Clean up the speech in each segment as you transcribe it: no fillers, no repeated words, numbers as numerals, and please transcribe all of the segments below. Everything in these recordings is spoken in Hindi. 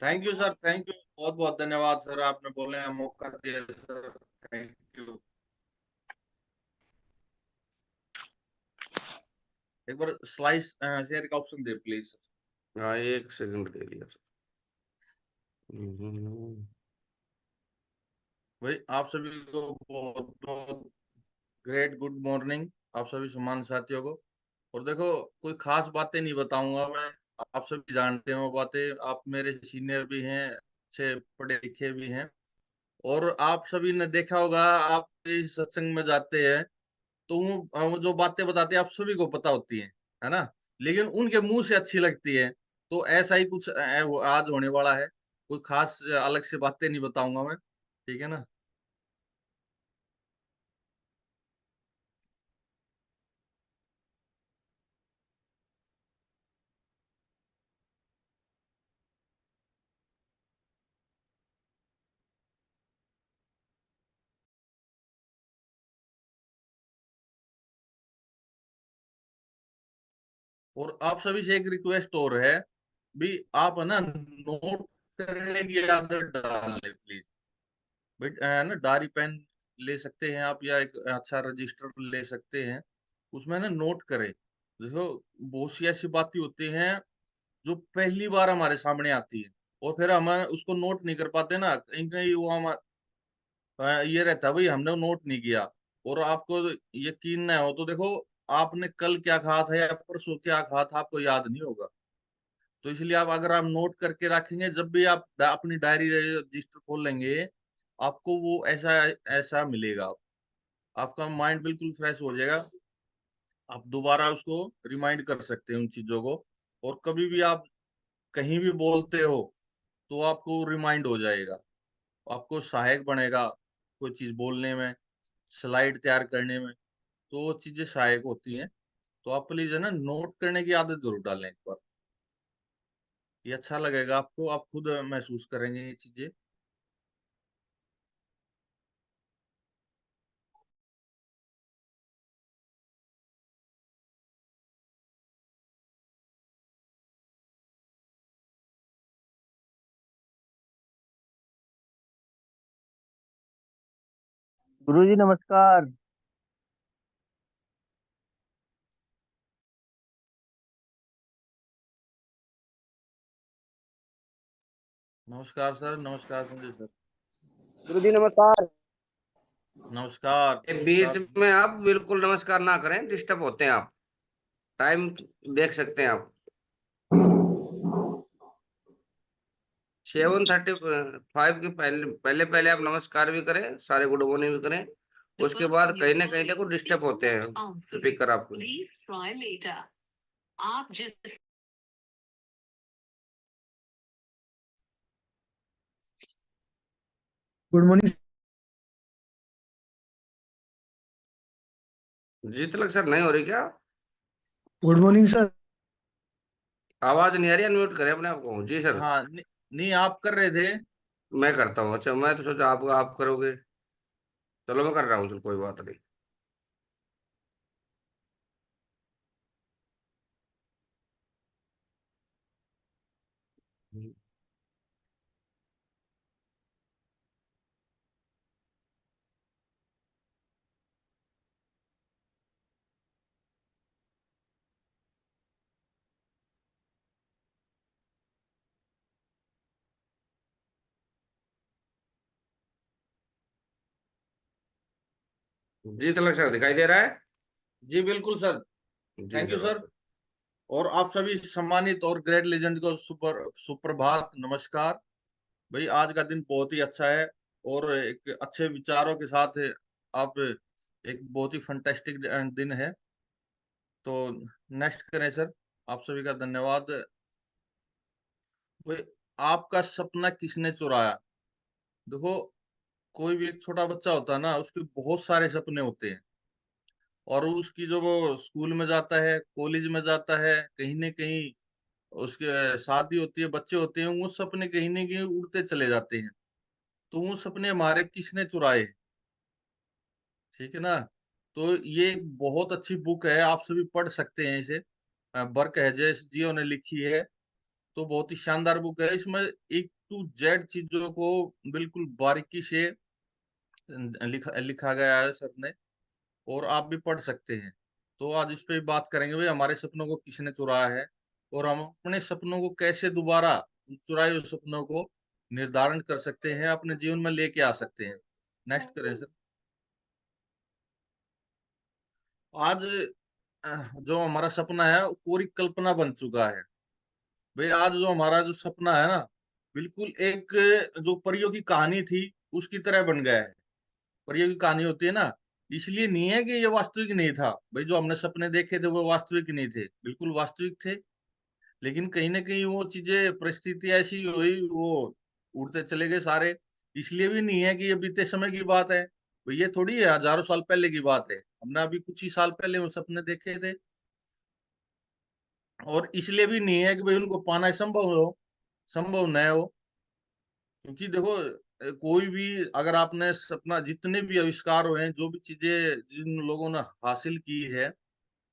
Thank you sir, thank you, बहुत बहुत धन्यवाद सर, आपने बोलने का मौका दिया सर। Thank you. एक बार स्लाइस शेयर का ऑप्शन दे प्लीज। हाँ, एक सेकंड दे दिया सर। हम्म। भाई आप सभी को बहुत बहुत ग्रेट गुड मॉर्निंग, आप सभी सम्मान साथियों को। और देखो, कोई खास बातें नहीं बताऊंगा मैं, आप सभी जानते हो बातें, आप मेरे सीनियर भी हैं, अच्छे पढ़े लिखे भी हैं। और आप सभी ने देखा होगा, आप इस सत्संग में जाते हैं तो वो जो बातें बताते हैं आप सभी को पता होती है ना, लेकिन उनके मुंह से अच्छी लगती है। तो ऐसा ही कुछ आज होने वाला है। कोई खास अलग से बातें नहीं बताऊंगा मैं, ठीक है ना। और आप सभी से एक रिक्वेस्ट और है भी, आप है ना नोट करने की आदत डाल ले प्लीज। बट ना डायरी पेन ले सकते हैं आप, या एक अच्छा रजिस्टर ले सकते हैं, उसमें ना नोट करें। देखो, बहुत सी ऐसी बातें होती हैं जो पहली बार हमारे सामने आती है, और फिर हम उसको नोट नहीं कर पाते ना, कहीं कहीं वो हम ये रहता है भाई हमने नोट नहीं किया। और आपको यकीन ना हो तो देखो, आपने कल क्या खाया था या परसों क्या खाया था आपको याद नहीं होगा। तो इसलिए आप, अगर आप नोट करके रखेंगे, जब भी आप अपनी डायरी रजिस्टर खोल लेंगे, आपको वो ऐसा ऐसा मिलेगा। आपका माइंड बिल्कुल फ्रेश हो जाएगा, आप दोबारा उसको रिमाइंड कर सकते हैं उन चीजों को। और कभी भी आप कहीं भी बोलते हो तो आपको रिमाइंड हो जाएगा, आपको सहायक बनेगा कोई चीज बोलने में, स्लाइड तैयार करने में। तो वो चीजें सहायक होती हैं। तो आप प्लीज है ना नोट करने की आदत जरूर डालें एक बार, ये अच्छा लगेगा आपको, आप खुद महसूस करेंगे ये चीजें। गुरुजी नमस्कार। नमस्कार सर, नमस्कार संजय सर। गुरुजी नमस्कार। नमस्कार बीच नमस्कार। में आप बिल्कुल नमस्कार ना करें, डिस्टर्ब होते हैं आप। टाइम देख सकते हैं आप। 7:35 के पहले पहले पहले आप नमस्कार भी करें, सारे गुड मॉर्निंग भी करें। उसके बाद कहीं ना कहीं देखो डिस्टर्ब होते हैं स्पीकर आपको। Good morning. जी तिलक सर, नहीं हो रही क्या? Good morning sir. आवाज नहीं आ रही, अनम्यूट करें अपने आप को। जी सर। हाँ नहीं, आप कर रहे थे। मैं करता हूँ। अच्छा, मैं तो सोचा आप करोगे। चलो मैं कर रहा हूँ, चलो कोई बात नहीं। जी तिलक सर, दिखाई दे रहा है? जी बिल्कुल सर। जी थैंक यू सर। सर। और आप सभी सम्मानित और ग्रेट लेजेंड को सुप्रभात, नमस्कार। भाई आज का दिन बहुत ही अच्छा है, और एक अच्छे विचारों के साथ आप, एक बहुत ही फंटेस्टिक दिन है। तो नेक्स्ट करें सर, आप सभी का धन्यवाद। भाई, आपका सपना किसने चुराया? देखो, कोई भी एक छोटा बच्चा होता है ना, उसके बहुत सारे सपने होते हैं। और उसकी जो वो स्कूल में जाता है, कॉलेज में जाता है, कहीं ना कहीं उसके शादी होती है, बच्चे होते हैं, वो सपने कहीं ना कहीं उड़ते चले जाते हैं। तो वो सपने हमारे किसने चुराए? ठीक है ना। तो ये एक बहुत अच्छी बुक है, आप सभी पढ़ सकते हैं इसे। बर्क हैजेस जियो ने लिखी है। तो बहुत ही शानदार बुक है। इसमें A to Z चीजों को बिल्कुल बारीकी से लिखा लिखा गया है सर ने, और आप भी पढ़ सकते हैं। तो आज इस पे बात करेंगे भाई, हमारे सपनों को किसने चुराया है, और हम अपने सपनों को कैसे दोबारा उन चुराए हुए सपनों को निर्धारण कर सकते हैं, अपने जीवन में लेके आ सकते हैं। नेक्स्ट करें सर। आज जो हमारा सपना है वो पूरी कल्पना बन चुका है भाई। आज जो हमारा जो सपना है ना, बिल्कुल एक जो परियों की कहानी थी उसकी तरह बन गया है। परियों की कहानी होती है ना, इसलिए नहीं है कि ये वास्तविक नहीं था भाई। जो हमने सपने देखे थे वो वास्तविक नहीं थे, बिल्कुल वास्तविक थे। लेकिन कहीं ना कहीं वो चीजें, परिस्थिति ऐसी हुई, वो उड़ते चले गए सारे। इसलिए भी नहीं है कि ये बीते समय की बात है भाई, ये थोड़ी है हजारों साल पहले की बात है। हमने अभी कुछ ही साल पहले वो सपने देखे थे। और इसलिए भी नहीं है कि भाई उनको पाना संभव न हो। क्योंकि देखो, कोई भी, अगर आपने सपना, जितने भी आविष्कार हुए हैं, जो भी चीजें जिन लोगों ने हासिल की है,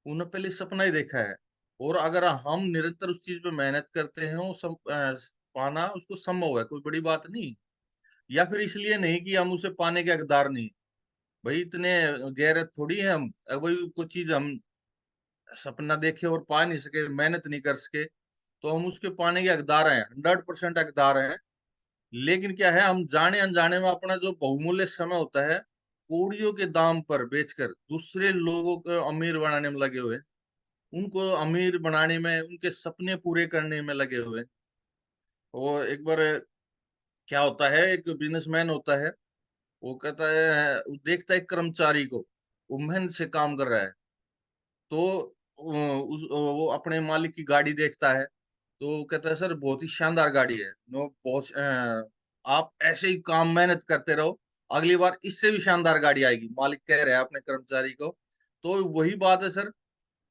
उन्होंने पहले सपना ही देखा है। और अगर हम निरंतर उस चीज पे मेहनत करते हैं, वो पाना उसको संभव है, कोई बड़ी बात नहीं। या फिर इसलिए नहीं कि हम उसे पाने के हकदार नहीं। भाई इतने गैर थोड़ी है हम, अगर भाई कोई चीज हम सपना देखे और पा नहीं सके, मेहनत नहीं कर सके, तो हम उसके पाने के हकदार हैं, 100% हकदार हैं। लेकिन क्या है, हम जाने अनजाने में अपना जो बहुमूल्य समय होता है, कौड़ियों के दाम पर बेचकर दूसरे लोगों को अमीर बनाने में लगे हुए हैं। उनको अमीर बनाने में, उनके सपने पूरे करने में लगे हुए हैं। वो एक बार क्या होता है, एक बिजनेसमैन होता है, वो कहता है, वो देखता है एक कर्मचारी को, वो मेहनत से काम कर रहा है। तो वो अपने मालिक की गाड़ी देखता है, तो वो कहता है, सर बहुत ही शानदार गाड़ी है, नो बहुत आप ऐसे ही काम मेहनत करते रहो, अगली बार इससे भी शानदार गाड़ी आएगी, मालिक कह रहे हैं अपने कर्मचारी को। तो वही बात है सर,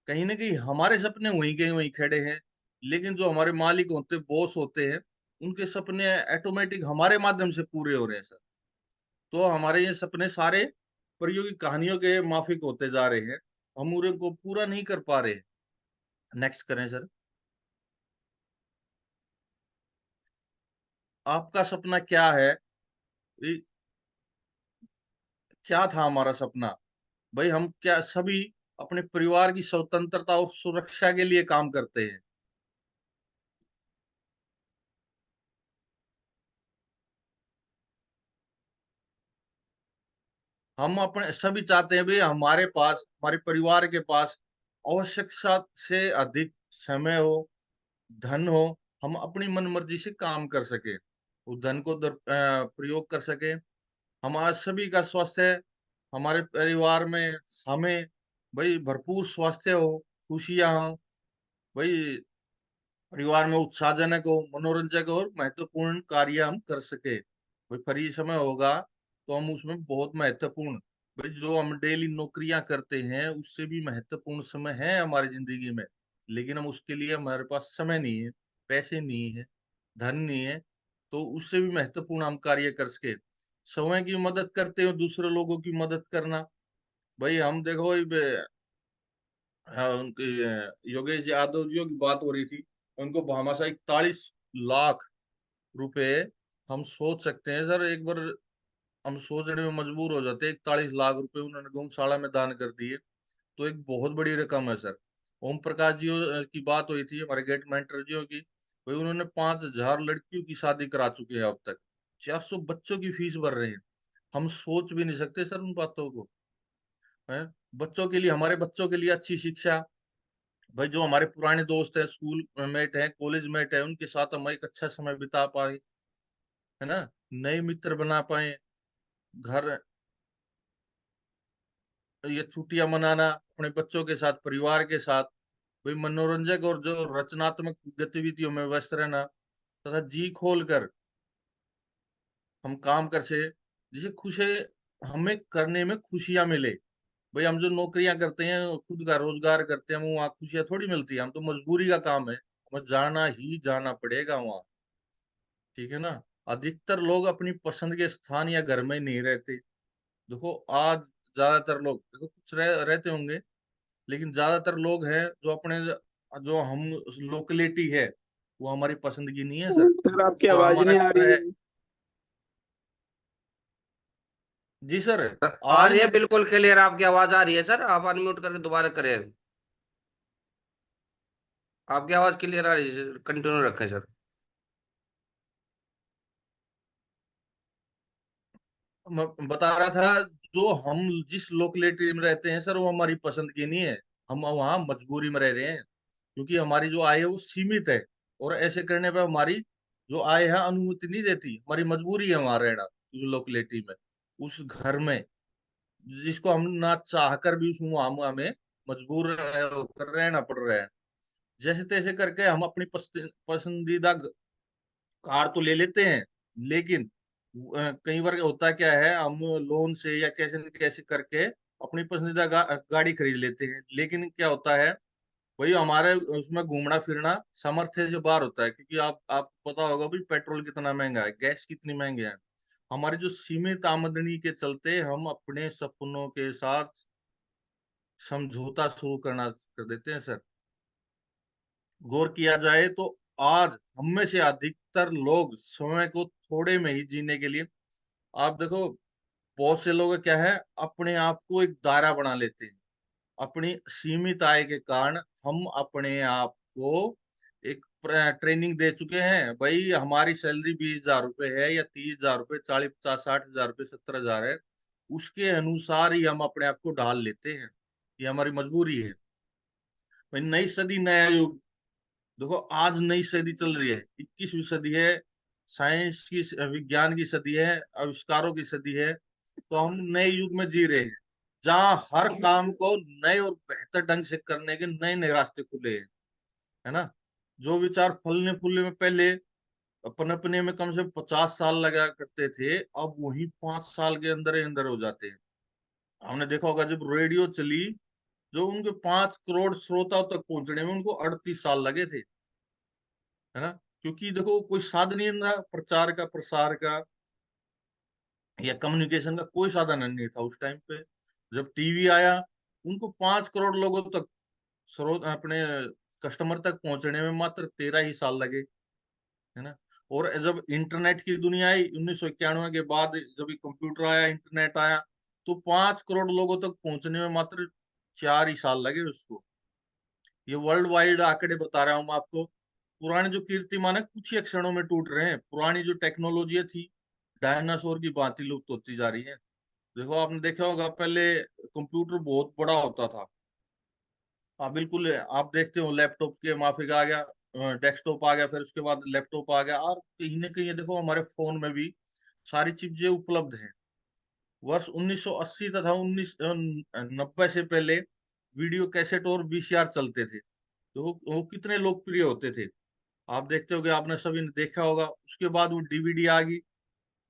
कहीं ना कहीं हमारे सपने वहीं के वहीं खड़े हैं। लेकिन जो हमारे मालिक होते, बॉस होते हैं, उनके सपने ऑटोमेटिक हमारे माध्यम से पूरे हो रहे हैं सर। तो हमारे ये सपने सारे परियों की कहानियों के माफिक होते जा रहे हैं, हम उनको पूरा नहीं कर पा रहे। नेक्स्ट करें सर। आपका सपना क्या है? ये क्या था हमारा सपना? भाई हम क्या सभी अपने परिवार की स्वतंत्रता और सुरक्षा के लिए काम करते हैं। हम अपने सभी चाहते हैं भाई, हमारे पास, हमारे परिवार के पास आवश्यकता से अधिक समय हो, धन हो, हम अपनी मन मर्जी से काम कर सके, उस धन को प्रयोग कर सके। हम आज सभी का स्वास्थ्य, हमारे परिवार में, हमें भाई भरपूर स्वास्थ्य हो, खुशियां हो, भाई परिवार में उत्साहजनक हो, मनोरंजक और महत्वपूर्ण कार्य हम कर सके। भाई फ्री समय होगा तो हम उसमें बहुत महत्वपूर्ण, भाई जो हम डेली नौकरियां करते हैं उससे भी महत्वपूर्ण समय है हमारी जिंदगी में। लेकिन हम उसके लिए, हमारे पास समय नहीं है, पैसे नहीं है, धन नहीं है, तो उससे भी महत्वपूर्ण हम कार्य कर सके। समय की मदद करते हो, दूसरे लोगों की मदद करना। भाई हम देखो, हाँ, उनके योगेश यादव जी की बात हो रही थी, उनको भामाशाह 41 लाख रुपए, हम सोच सकते हैं सर, एक बार हम सोचने में मजबूर हो जाते हैं। 41 लाख रुपए उन्होंने गौशाला में दान कर दिए, तो एक बहुत बड़ी रकम है सर। ओम प्रकाश जी की बात हुई थी, हमारे गेट मेंटर जी की, भाई उन्होंने 5,000 लड़कियों की शादी करा चुके हैं अब तक, 400 बच्चों की फीस भर रहे हैं। हम सोच भी नहीं सकते सर उन बातों को। है, बच्चों के लिए, हमारे बच्चों के लिए अच्छी शिक्षा, भाई जो हमारे पुराने दोस्त हैं, स्कूल मेट हैं, कॉलेज मेट है, उनके साथ हम एक अच्छा समय बिता पाए, है ना, नए मित्र बना पाए, घर, ये छुट्टियां मनाना अपने बच्चों के साथ, परिवार के साथ, भाई मनोरंजक और जो रचनात्मक गतिविधियों में व्यस्त रहना, तथा जी खोल कर हम काम कर से, जिसे खुशी, हमें करने में खुशियां मिले। भाई हम जो नौकरियां करते हैं, खुद का रोजगार करते हैं, वहाँ खुशियां थोड़ी मिलती है, हम तो मजबूरी का काम है, हमें जाना ही जाना पड़ेगा वहाँ। ठीक है ना। अधिकतर लोग अपनी पसंद के स्थान या घर में नहीं रहते। देखो आज ज्यादातर लोग, देखो कुछ रहते होंगे, लेकिन ज्यादातर लोग हैं जो अपने, जो हम लोकेलिटी है, वो हमारी पसंद की नहीं है सर। सर आपकी जो आवाज हमारा नहीं आ घर रही है, है। जी सर, आ आज रही है, बिल्कुल क्लियर आपकी आवाज आ रही है सर। आप अनम्यूट करके दोबारा करें। आपकी आवाज क्लियर आ रही है, कंटिन्यू रखें सर। मैं बता रहा था, जो हम जिस लोकेलिटी में रहते हैं सर, वो हमारी पसंद की नहीं है। हम वहाँ मजबूरी में रह रहे हैं, क्योंकि हमारी जो आय है वो सीमित है। और ऐसे करने पर हमारी जो आय है अनुमति नहीं देती, हमारी मजबूरी है वहाँ रहना, उस लोकेलिटी में, उस घर में, जिसको हम ना चाह कर भी उसमें हमें मजबूर होकर रहना पड़ रहा है। जैसे तैसे करके हम अपनी पसंदीदा कार तो ले लेते हैं, लेकिन कई बार होता क्या है, हम लोन से या कैसे न कैसे करके अपनी पसंदीदा गाड़ी खरीद लेते हैं, लेकिन क्या होता है, वही हमारे उसमें घूमना फिरना सामर्थ्य से बाहर होता है, क्योंकि आप पता होगा भी पेट्रोल कितना महंगा है, गैस कितनी महंगी है। हमारी जो सीमित आमदनी के चलते हम अपने सपनों के साथ समझौता शुरू करना कर देते हैं सर। गौर किया जाए तो आज हम में से अधिकतर लोग समय को थोड़े में ही जीने के लिए, आप देखो, बहुत से लोग क्या है, अपने आप को एक दायरा बना लेते हैं। अपनी सीमित आय के कारण हम अपने आप को एक ट्रेनिंग दे चुके हैं, भाई हमारी सैलरी 20,000 रुपये है या 30,000 रुपये, 40, 50, 60,000 रुपये, 70,000 है, उसके अनुसार ही हम अपने आप को ढाल लेते हैं। ये हमारी मजबूरी है। भाई नई सदी नया युग, देखो आज नई सदी चल रही है, 21वीं सदी है, साइंस की, विज्ञान की सदी है, आविष्कारों की सदी है। तो हम नए युग में जी रहे हैं, जहाँ हर काम को नए और बेहतर ढंग से करने के नए नए रास्ते खुले हैं, है ना। जो विचार फलने फूलने में पहले पनपने में कम से कम 50 साल लगा करते थे, अब वही 5 साल के अंदर ही अंदर हो जाते हैं। हमने देखा होगा जब रेडियो चली, जो उनके 5 करोड़ श्रोताओं तक पहुंचने में उनको 38 साल लगे थे, है ना। क्योंकि देखो कोई साधन ही नहीं था प्रचार का, प्रसार का, या कम्युनिकेशन का कोई साधन नहीं था उस टाइम पे। जब टीवी आया, उनको 5 करोड़ लोगों तक, स्रोत अपने कस्टमर तक पहुंचने में मात्र 13 ही साल लगे, है ना। और जब इंटरनेट की दुनिया आई 1991 के बाद, जब ये कंप्यूटर आया, इंटरनेट आया, तो 5 करोड़ लोगों तक पहुंचने में मात्र 4 ही साल लगे उसको। ये वर्ल्ड वाइड आंकड़े बता रहा हूँ मैं आपको। पुराने जो कीर्तिमान है कुछ ही क्षणों में टूट रहे हैं। पुरानी जो टेक्नोलॉजी थी, डायनासोर की भांति लुप्त होती जा रही है। देखो आपने देखा होगा, पहले कंप्यूटर बहुत बड़ा होता था। हाँ बिल्कुल, आप देखते हो लैपटॉप के माफिक आ गया, डेस्कटॉप आ गया, फिर उसके बाद लैपटॉप आ गया, और कहीं ना कहीं देखो हमारे फोन में भी सारी चीजें उपलब्ध हैं। वर्ष 1980 तथा 1990 से पहले वीडियो कैसेट और वीसीआर चलते थे, तो वो कितने लोकप्रिय होते थे। आप देखते हो कि आपने सभी ने देखा होगा। उसके बाद वो डीवीडी आ गई।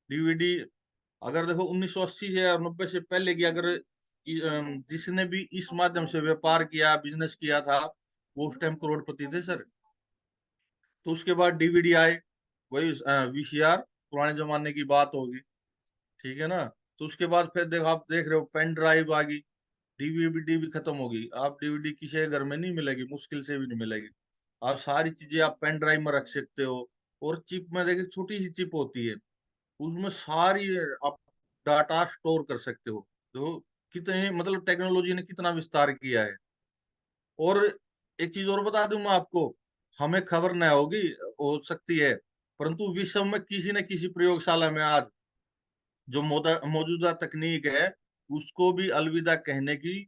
डीवीडी, अगर देखो 1980 से और 90 से पहले की, अगर जिसने भी इस माध्यम से व्यापार किया, बिजनेस किया था, वो उस टाइम करोड़पति थे सर। तो उसके बाद डीवीडी आए, वही वीसीआर, पुराने जमाने की बात होगी, ठीक है ना। तो उसके बाद फिर देखो, आप देख रहे हो पेन ड्राइव आ गई, डीवीडी भी खत्म होगी। आप डीवीडी किसी के घर में नहीं मिलेगी, मुश्किल से भी नहीं मिलेगी। आप सारी चीजें आप पेन ड्राइव में रख सकते हो। और चिप में देखिए, छोटी सी चिप होती है, उसमें सारी आप डाटा स्टोर कर सकते हो। तो कितने, मतलब टेक्नोलॉजी ने कितना विस्तार किया है। और एक चीज और बता दूं मैं आपको, हमें खबर न होगी, हो सकती है, परंतु विश्व में किसी न किसी प्रयोगशाला में आज जो मौजूदा तकनीक है, उसको भी अलविदा कहने की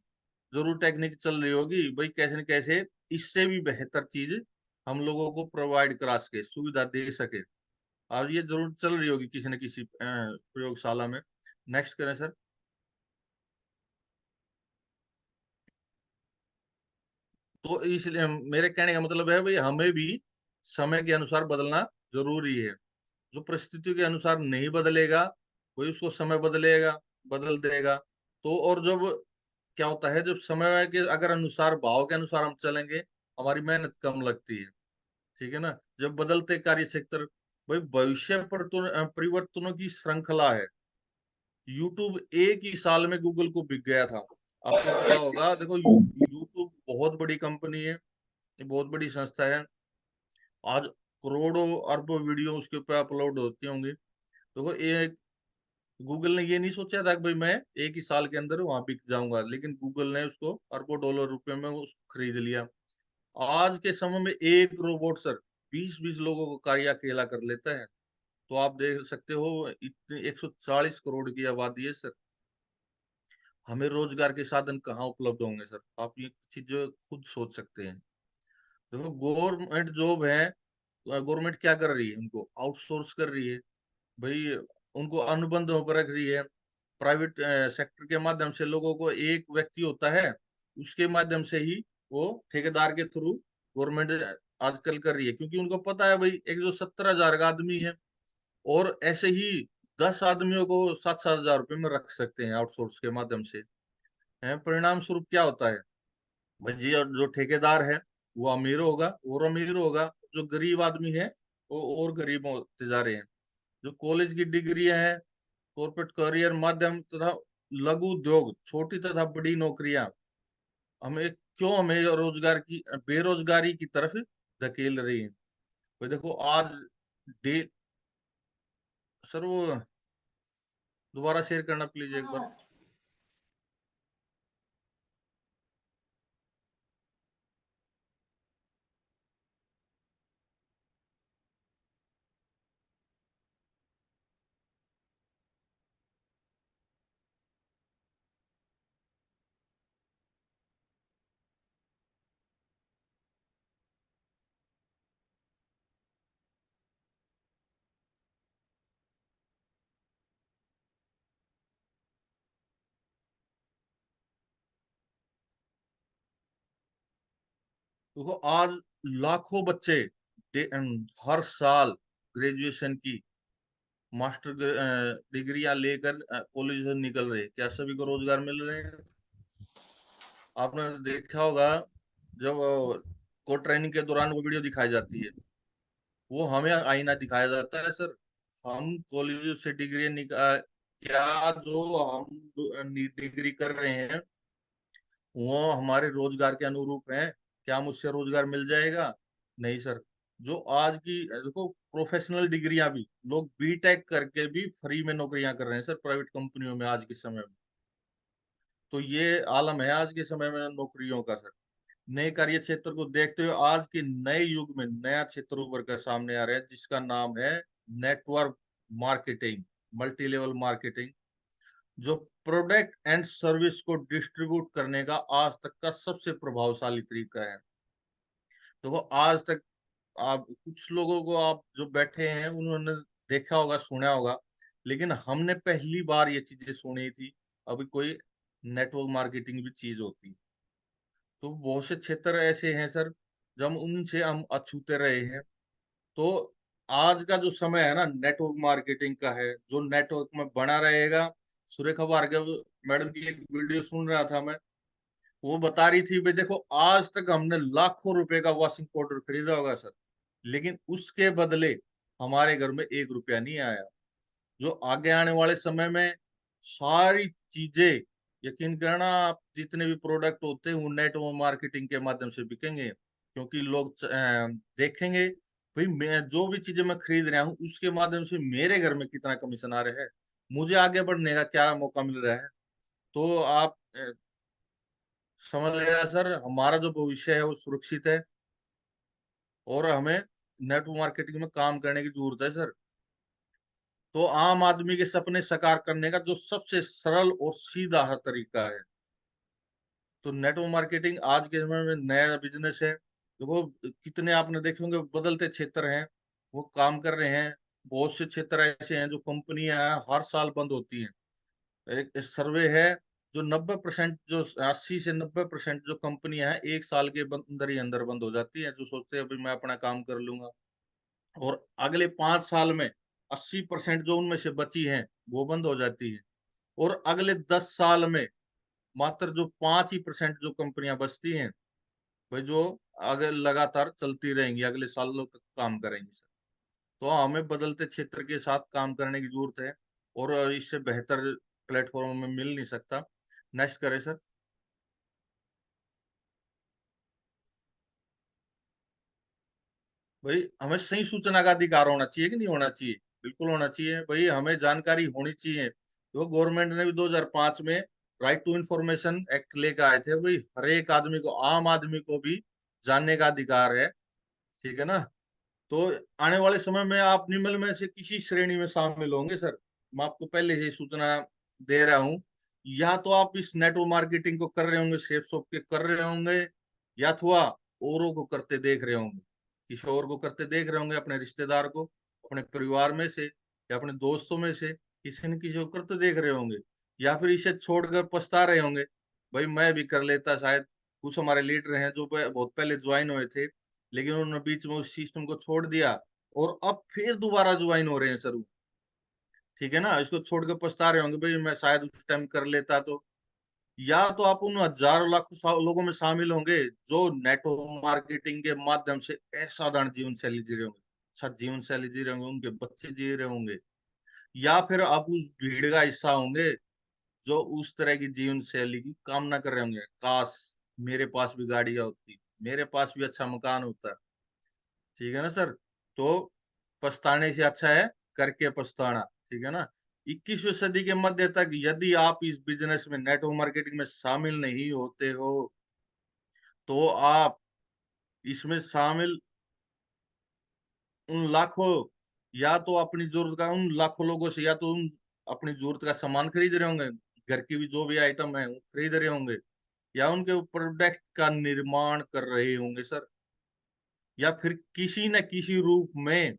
जरूर टेक्निक चल रही होगी, भाई कैसे न कैसे इससे भी बेहतर चीज हम लोगों को प्रोवाइड करा सके, सुविधा दे सके। और ये जरूर चल रही होगी किसी न किसी प्रयोगशाला में। नेक्स्ट करें सर। तो इसलिए मेरे कहने का मतलब है, भाई हमें भी समय के अनुसार बदलना जरूरी है। जो परिस्थितियों के अनुसार नहीं बदलेगा, वही उसको समय बदलेगा, बदल देगा। तो और जब क्या होता है, जब समय के अगर अनुसार, भाव के अनुसार हम चलेंगे, हमारी मेहनत कम लगती है, ठीक है ना। जब बदलते कार्य क्षेत्र, भाई भविष्य पर तो परिवर्तनों की श्रृंखला है। यूट्यूब एक ही साल में गूगल को बिक गया था, आपको पता होगा। देखो यूट्यूब बहुत बड़ी कंपनी है, ये बहुत बड़ी संस्था है। आज करोड़ों अरबों वीडियो उसके ऊपर अपलोड होती होंगी। देखो ये गूगल ने ये नहीं सोचा था कि भाई मैं एक ही साल के अंदर वहां बिक जाऊंगा, लेकिन गूगल ने उसको अरबों डॉलर रुपए में उसको खरीद लिया। आज के समय में एक रोबोट सर 20-20 लोगों को कार्य अकेला कर लेता है। तो आप देख सकते हो इतनी 140 करोड़ की आबादी है सर। हमें रोजगार के साधन कहाँ उपलब्ध होंगे सर? आप ये चीज खुद सोच सकते हैं। देखो गवर्नमेंट जॉब है, गवर्नमेंट क्या कर रही है? उनको आउटसोर्स कर रही है भाई, उनको अनुबंधों पर रख रही है। प्राइवेट सेक्टर के माध्यम से लोगों को, एक व्यक्ति होता है उसके माध्यम से ही वो ठेकेदार के थ्रू गवर्नमेंट आजकल कर रही है, क्योंकि उनको पता है भाई एक जो 70,000 का आदमी है और ऐसे ही 10 आदमियों को 7-7 हजार रुपये में रख सकते हैं आउटसोर्स के माध्यम से। है परिणाम स्वरूप क्या होता है भाई जी? और जो ठेकेदार है वो अमीर होगा और अमीर होगा, जो गरीब आदमी है वो और गरीब होते जा रहे हैं। जो कॉलेज की डिग्रियां हैं, कॉर्पोरेट करियर माध्यम तथा लघु उद्योग, छोटी तथा बड़ी नौकरियां हमें रोजगार की बेरोजगारी की तरफ धकेल रही है। भाई देखो आज डे सर वो दोबारा शेयर करना प्लीज एक बार। देखो आज लाखों बच्चे हर साल ग्रेजुएशन की मास्टर डिग्रियां लेकर कॉलेज से निकल रहे हैं। क्या सभी को रोजगार मिल रहे हैं? आपने देखा होगा जब को ट्रेनिंग के दौरान वो वीडियो दिखाई जाती है, वो हमें आईना दिखाया जाता है सर। हम कॉलेज से डिग्री निकाल, क्या जो हम डिग्री कर रहे हैं वो हमारे रोजगार के अनुरूप है? क्या मुझसे रोजगार मिल जाएगा? नहीं सर। जो आज की देखो प्रोफेशनल डिग्रियां भी लोग बीटेक करके भी फ्री में नौकरियां कर रहे हैं सर प्राइवेट कंपनियों में आज के समय में। तो ये आलम है आज के समय में नौकरियों का सर। नए कार्य क्षेत्र को देखते हुए आज के नए युग में नया क्षेत्र उभर कर सामने आ रहा है जिसका नाम है network marketing, multi level marketing, जो प्रोडक्ट एंड सर्विस को डिस्ट्रीब्यूट करने का आज तक का सबसे प्रभावशाली तरीका है। देखो आज तक आप कुछ लोगों को आप जो बैठे हैं उन्होंने देखा होगा, सुना होगा, लेकिन हमने पहली बार ये चीजें सुनी थी अभी कोई नेटवर्क मार्केटिंग भी चीज होती है। तो बहुत से क्षेत्र ऐसे हैं सर जब उनसे हम अछूते रहे हैं। तो आज का जो समय है ना नेटवर्क मार्केटिंग का है, जो नेटवर्क में बना रहेगा। सुरेखा भार्गव मैडम की एक वीडियो सुन रहा था मैं, वो बता रही थी भाई देखो आज तक हमने लाखों रुपए का वॉशिंग पाउडर खरीदा होगा सर, लेकिन उसके बदले हमारे घर में 1 रुपया नहीं आया। जो आगे आने वाले समय में सारी चीजें, यकीन करना आप जितने भी प्रोडक्ट होते हैं वो नेटवर्क मार्केटिंग के माध्यम से बिकेंगे, क्योंकि लोग देखेंगे भाई मैं जो भी चीजें मैं खरीद रहा हूँ उसके माध्यम से मेरे घर में कितना कमीशन आ रहा है, मुझे आगे बढ़ने का क्या मौका मिल रहा है। तो आप समझ लेना सर हमारा जो भविष्य है वो सुरक्षित है और हमें नेटवर्क मार्केटिंग में काम करने की जरूरत है सर। तो आम आदमी के सपने साकार करने का जो सबसे सरल और सीधा तरीका है। तो नेटवर्क मार्केटिंग आज के समय में नया बिजनेस है। देखो कितने आपने देखे होंगे बदलते क्षेत्र हैं, वो काम कर रहे हैं। बहुत से क्षेत्र ऐसे हैं जो कंपनियां हैं हर साल बंद होती हैं। एक सर्वे है जो 90%, जो 80 से 90% जो कंपनियां हैं 1 साल के अंदर ही अंदर बंद हो जाती है, जो सोचते हैं अभी मैं अपना काम कर लूंगा। और अगले 5 साल में 80% जो उनमें से बची हैं वो बंद हो जाती है। और अगले 10 साल में मात्र जो 5% जो कंपनियां बचती हैं भाई, जो आगे लगातार चलती रहेंगी, अगले सालों तक काम करेंगी सर। तो हमें बदलते क्षेत्र के साथ काम करने की जरूरत है और इससे बेहतर प्लेटफॉर्म में मिल नहीं सकता। नेक्स्ट करें सर। भाई हमें सही सूचना का अधिकार होना चाहिए कि नहीं होना चाहिए? बिल्कुल होना चाहिए भाई, हमें जानकारी होनी चाहिए। तो गवर्नमेंट ने भी 2005 में राइट टू इंफॉर्मेशन एक्ट लेकर आए थे भाई, हर एक आदमी को, आम आदमी को भी जानने का अधिकार है। ठीक है ना? तो आने वाले समय में आप निम्न में से किसी श्रेणी में शामिल होंगे सर, मैं आपको पहले से ही सूचना दे रहा हूँ। या तो आप इस नेटवर्क मार्केटिंग को कर रहे होंगे, सेफ शॉप के कर रहे होंगे, या अथवा औरों को करते देख रहे होंगे, किसी और को करते देख रहे होंगे, अपने रिश्तेदार को, अपने परिवार में से या अपने दोस्तों में से किसी न किसी को करते देख रहे होंगे। या फिर इसे छोड़कर पछता रहे होंगे, भाई मैं भी कर लेता शायद। कुछ हमारे लीडर हैं जो बहुत पहले ज्वाइन हुए थे, लेकिन उन्होंने बीच में उस सिस्टम को छोड़ दिया और अब फिर दोबारा ज्वाइन हो रहे हैं सर। ठीक है ना? इसको छोड़ के पछता रहे होंगे, भाई मैं शायद उस टाइम कर लेता तो। या तो आप उन हजारों लाखों लोगों में शामिल होंगे जो नेटवर्क मार्केटिंग के माध्यम से असाधारण जीवन शैली जी रहे होंगे, अच्छा जीवन शैली जी रहे होंगे, उनके बच्चे जी रहे होंगे। या फिर आप उस भीड़ का हिस्सा होंगे जो उस तरह की जीवन शैली की कामना कर रहे होंगे, काश मेरे पास भी गाड़ियां होती, मेरे पास भी अच्छा मकान होता। ठीक है ना सर? तो पछताने से अच्छा है करके पछताना। ठीक है ना? 21वीं सदी के मध्य तक यदि आप इस बिजनेस में, नेटवर्क मार्केटिंग में शामिल नहीं होते हो, तो आप इसमें शामिल उन लाखों, या तो अपनी जरूरत का, उन लाखों लोगों से या तो उन अपनी जरूरत का सामान खरीद रहे होंगे, घर की भी जो भी आइटम है वो खरीद रहे होंगे, या उनके प्रोडक्ट का निर्माण कर रहे होंगे सर, या फिर किसी न किसी रूप में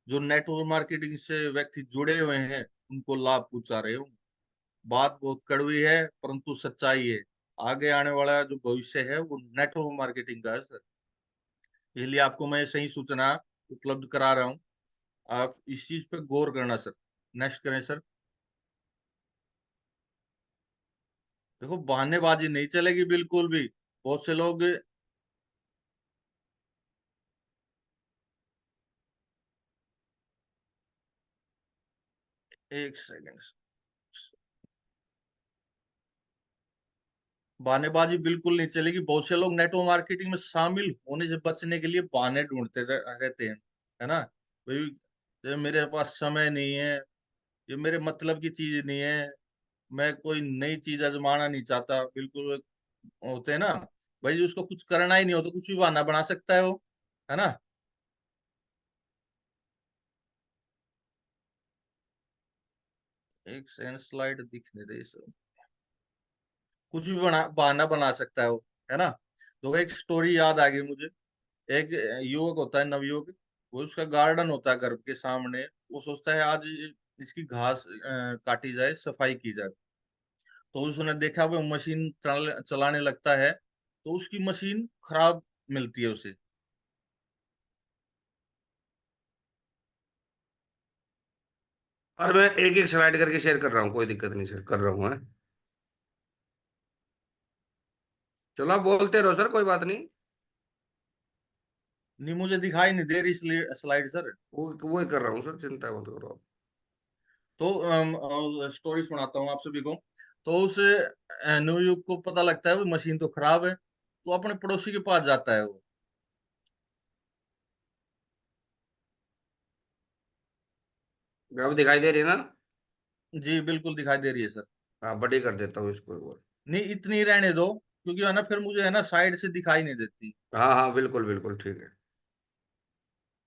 जो नेटवर्क मार्केटिंग से व्यक्ति जुड़े हुए हैं उनको लाभ पहुंचा रहे हो। बात बहुत कड़वी है परंतु सच्चाई है। आगे आने वाला जो भविष्य है वो नेटवर्क मार्केटिंग का है सर। इसलिए आपको मैं सही सूचना उपलब्ध करा रहा हूँ, आप इस चीज पे गौर करना सर। नेक्स्ट करें सर। देखो बहानेबाजी नहीं चलेगी बिल्कुल भी। बहुत से लोग, एक सेकेंड, बहानेबाजी बिल्कुल नहीं चलेगी। बहुत से लोग नेटवर्क मार्केटिंग में शामिल होने से बचने के लिए बहाने ढूंढते रहते हैं, है ना? भाई ये मेरे पास समय नहीं है, ये मेरे मतलब की चीज नहीं है, मैं कोई नई चीज आजमाना नहीं चाहता, बिल्कुल होते हैं ना। भाई उसको कुछ करना ही नहीं हो तो कुछ भी बहाना बना सकता है वो, है ना? एक सेकंड, स्लाइड दिखने दे सर। कुछ भी बहाना बना सकता है वो, है ना? तो एक स्टोरी याद आ गई मुझे। एक युवक होता है, नवयुवक, वो उसका गार्डन होता है घर के सामने। वो सोचता है आज इसकी घास काटी जाए, सफाई की जाए। तो उसने देखा वो मशीन चलाने लगता है, तो उसकी मशीन खराब मिलती है उसे। और मैं एक एक स्लाइड करके शेयर कर रहा हूँ, कोई दिक्कत नहीं, शेयर कर रहा हूँ मैं। चलो आप बोलते रहो सर, कोई बात नहीं। नहीं, मुझे दिखाई नहीं दे रही स्लाइड सर। वो ही कर रहा हूँ सर, चिंता मत करो आप। तो स्टोरी सुनाता हूँ आप सभी को। तो उस नवयुवक को पता लगता है वो मशीन तो खराब है, तो अपने पड़ोसी के पास जाता है वो। अब दिखाई दे रही है ना? जी बिल्कुल दिखाई दे रही है सर। हाँ, बड़ी कर देता हूँ इसको एक बार। नहीं, इतनी रहने दो, क्योंकि है ना फिर मुझे है ना साइड से दिखाई नहीं देती। हाँ हाँ, बिल्कुल बिल्कुल ठीक है।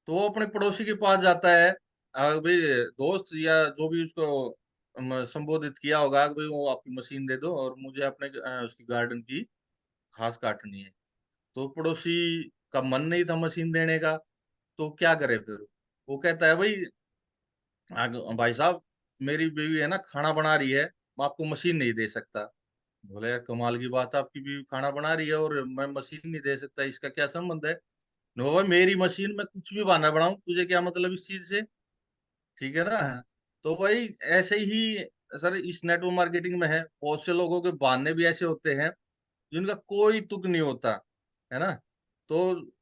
तो वो अपने पड़ोसी के पास जाता है, भाई दोस्त या जो भी उसको संबोधित किया होगा कि भाई वो आपकी मशीन दे दो और मुझे अपने उसकी गार्डन की घास काटनी है। तो पड़ोसी का मन नहीं था मशीन देने का, तो क्या करे फिर? वो कहता है भाई, भाई साहब मेरी बीवी है ना खाना बना रही है, मैं आपको मशीन नहीं दे सकता। बोले यार कमाल की बात है, आपकी बीवी खाना बना रही है और मैं मशीन नहीं दे सकता, इसका क्या संबंध है? नो भाई मेरी मशीन में कुछ भी बहाना बनाऊं, तुझे क्या मतलब इस चीज से? ठीक है ना? तो भाई ऐसे ही सर इस नेटवर्क मार्केटिंग में है, बहुत से लोगों के बहाने भी ऐसे होते हैं जिनका कोई तुक नहीं होता, है ना? तो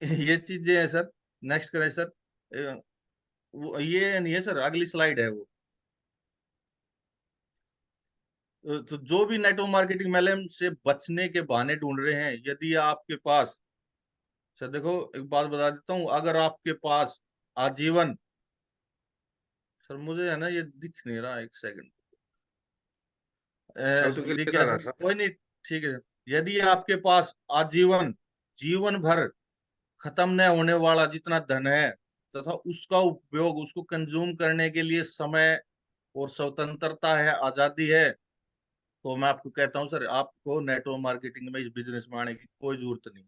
ये चीजें हैं सर। नेक्स्ट करें सर। वो ये नहीं है सर, अगली स्लाइड है वो। तो जो भी नेटवर्क मार्केटिंग मेलम से बचने के बहाने ढूंढ रहे हैं, यदि आपके पास सर देखो, एक बात बता देता हूँ, अगर आपके पास आजीवन, सर मुझे है ना ये दिख नहीं रहा, एक सेकंड, अब तो दिख क्लियर गया आ रहा सर, था। कोई नहीं, ठीक है। यदि आपके पास आजीवन, जीवन भर खत्म न होने वाला जितना धन है, तथा उसका उपयोग, उसको कंज्यूम करने के लिए समय और स्वतंत्रता है, आजादी है, तो मैं आपको कहता हूँ सर, आपको नेटवर्क मार्केटिंग में, इस बिजनेस में आने की कोई जरूरत नहीं,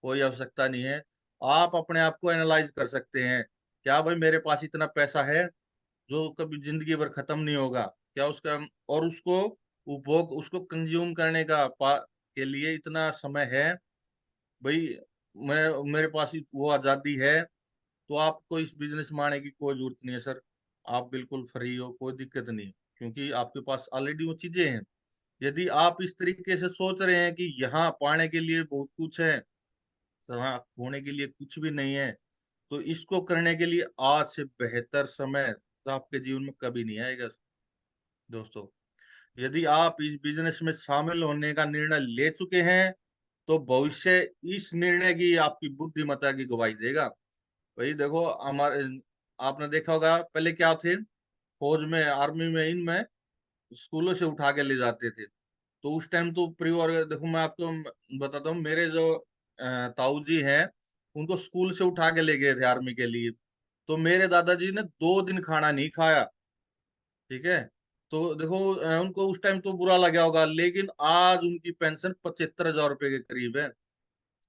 कोई आवश्यकता नहीं है। आप अपने आप को एनालाइज कर सकते हैं, क्या भाई मेरे पास इतना पैसा है जो कभी जिंदगी भर खत्म नहीं होगा, क्या उसका, और उसको उपभोग, उसको कंज्यूम करने का के लिए इतना समय है भाई, मैं, मेरे पास वो आजादी है, तो आपको इस बिजनेस में आने की कोई जरूरत नहीं है सर। आप बिल्कुल फ्री हो, कोई दिक्कत नहीं, क्योंकि आपके पास ऑलरेडी वो चीजें हैं। यदि आप इस तरीके से सोच रहे हैं कि यहाँ पाने के लिए बहुत कुछ है, वहाँ होने के लिए कुछ भी नहीं है, तो इसको करने के लिए आज से बेहतर समय तो आपके जीवन में कभी नहीं आएगा दोस्तों। यदि आप इस बिजनेस में शामिल होने का निर्णय ले चुके हैं, तो भविष्य इस निर्णय की, आपकी बुद्धिमत्ता की गवाही देगा। भाई देखो, हमारे, आपने देखा होगा पहले क्या थे, फौज में, आर्मी में, इनमें स्कूलों से उठा के ले जाते थे, तो उस टाइम तो प्री वॉर, देखो मैं आपको बताता हूँ, मेरे जो ताऊ जी हैं, उनको स्कूल से उठा के ले गए थे आर्मी के लिए, तो मेरे दादाजी ने 2 दिन खाना नहीं खाया, ठीक है। तो देखो, उनको उस टाइम तो बुरा लगा होगा, लेकिन आज उनकी पेंशन 75,000 रुपए के करीब है,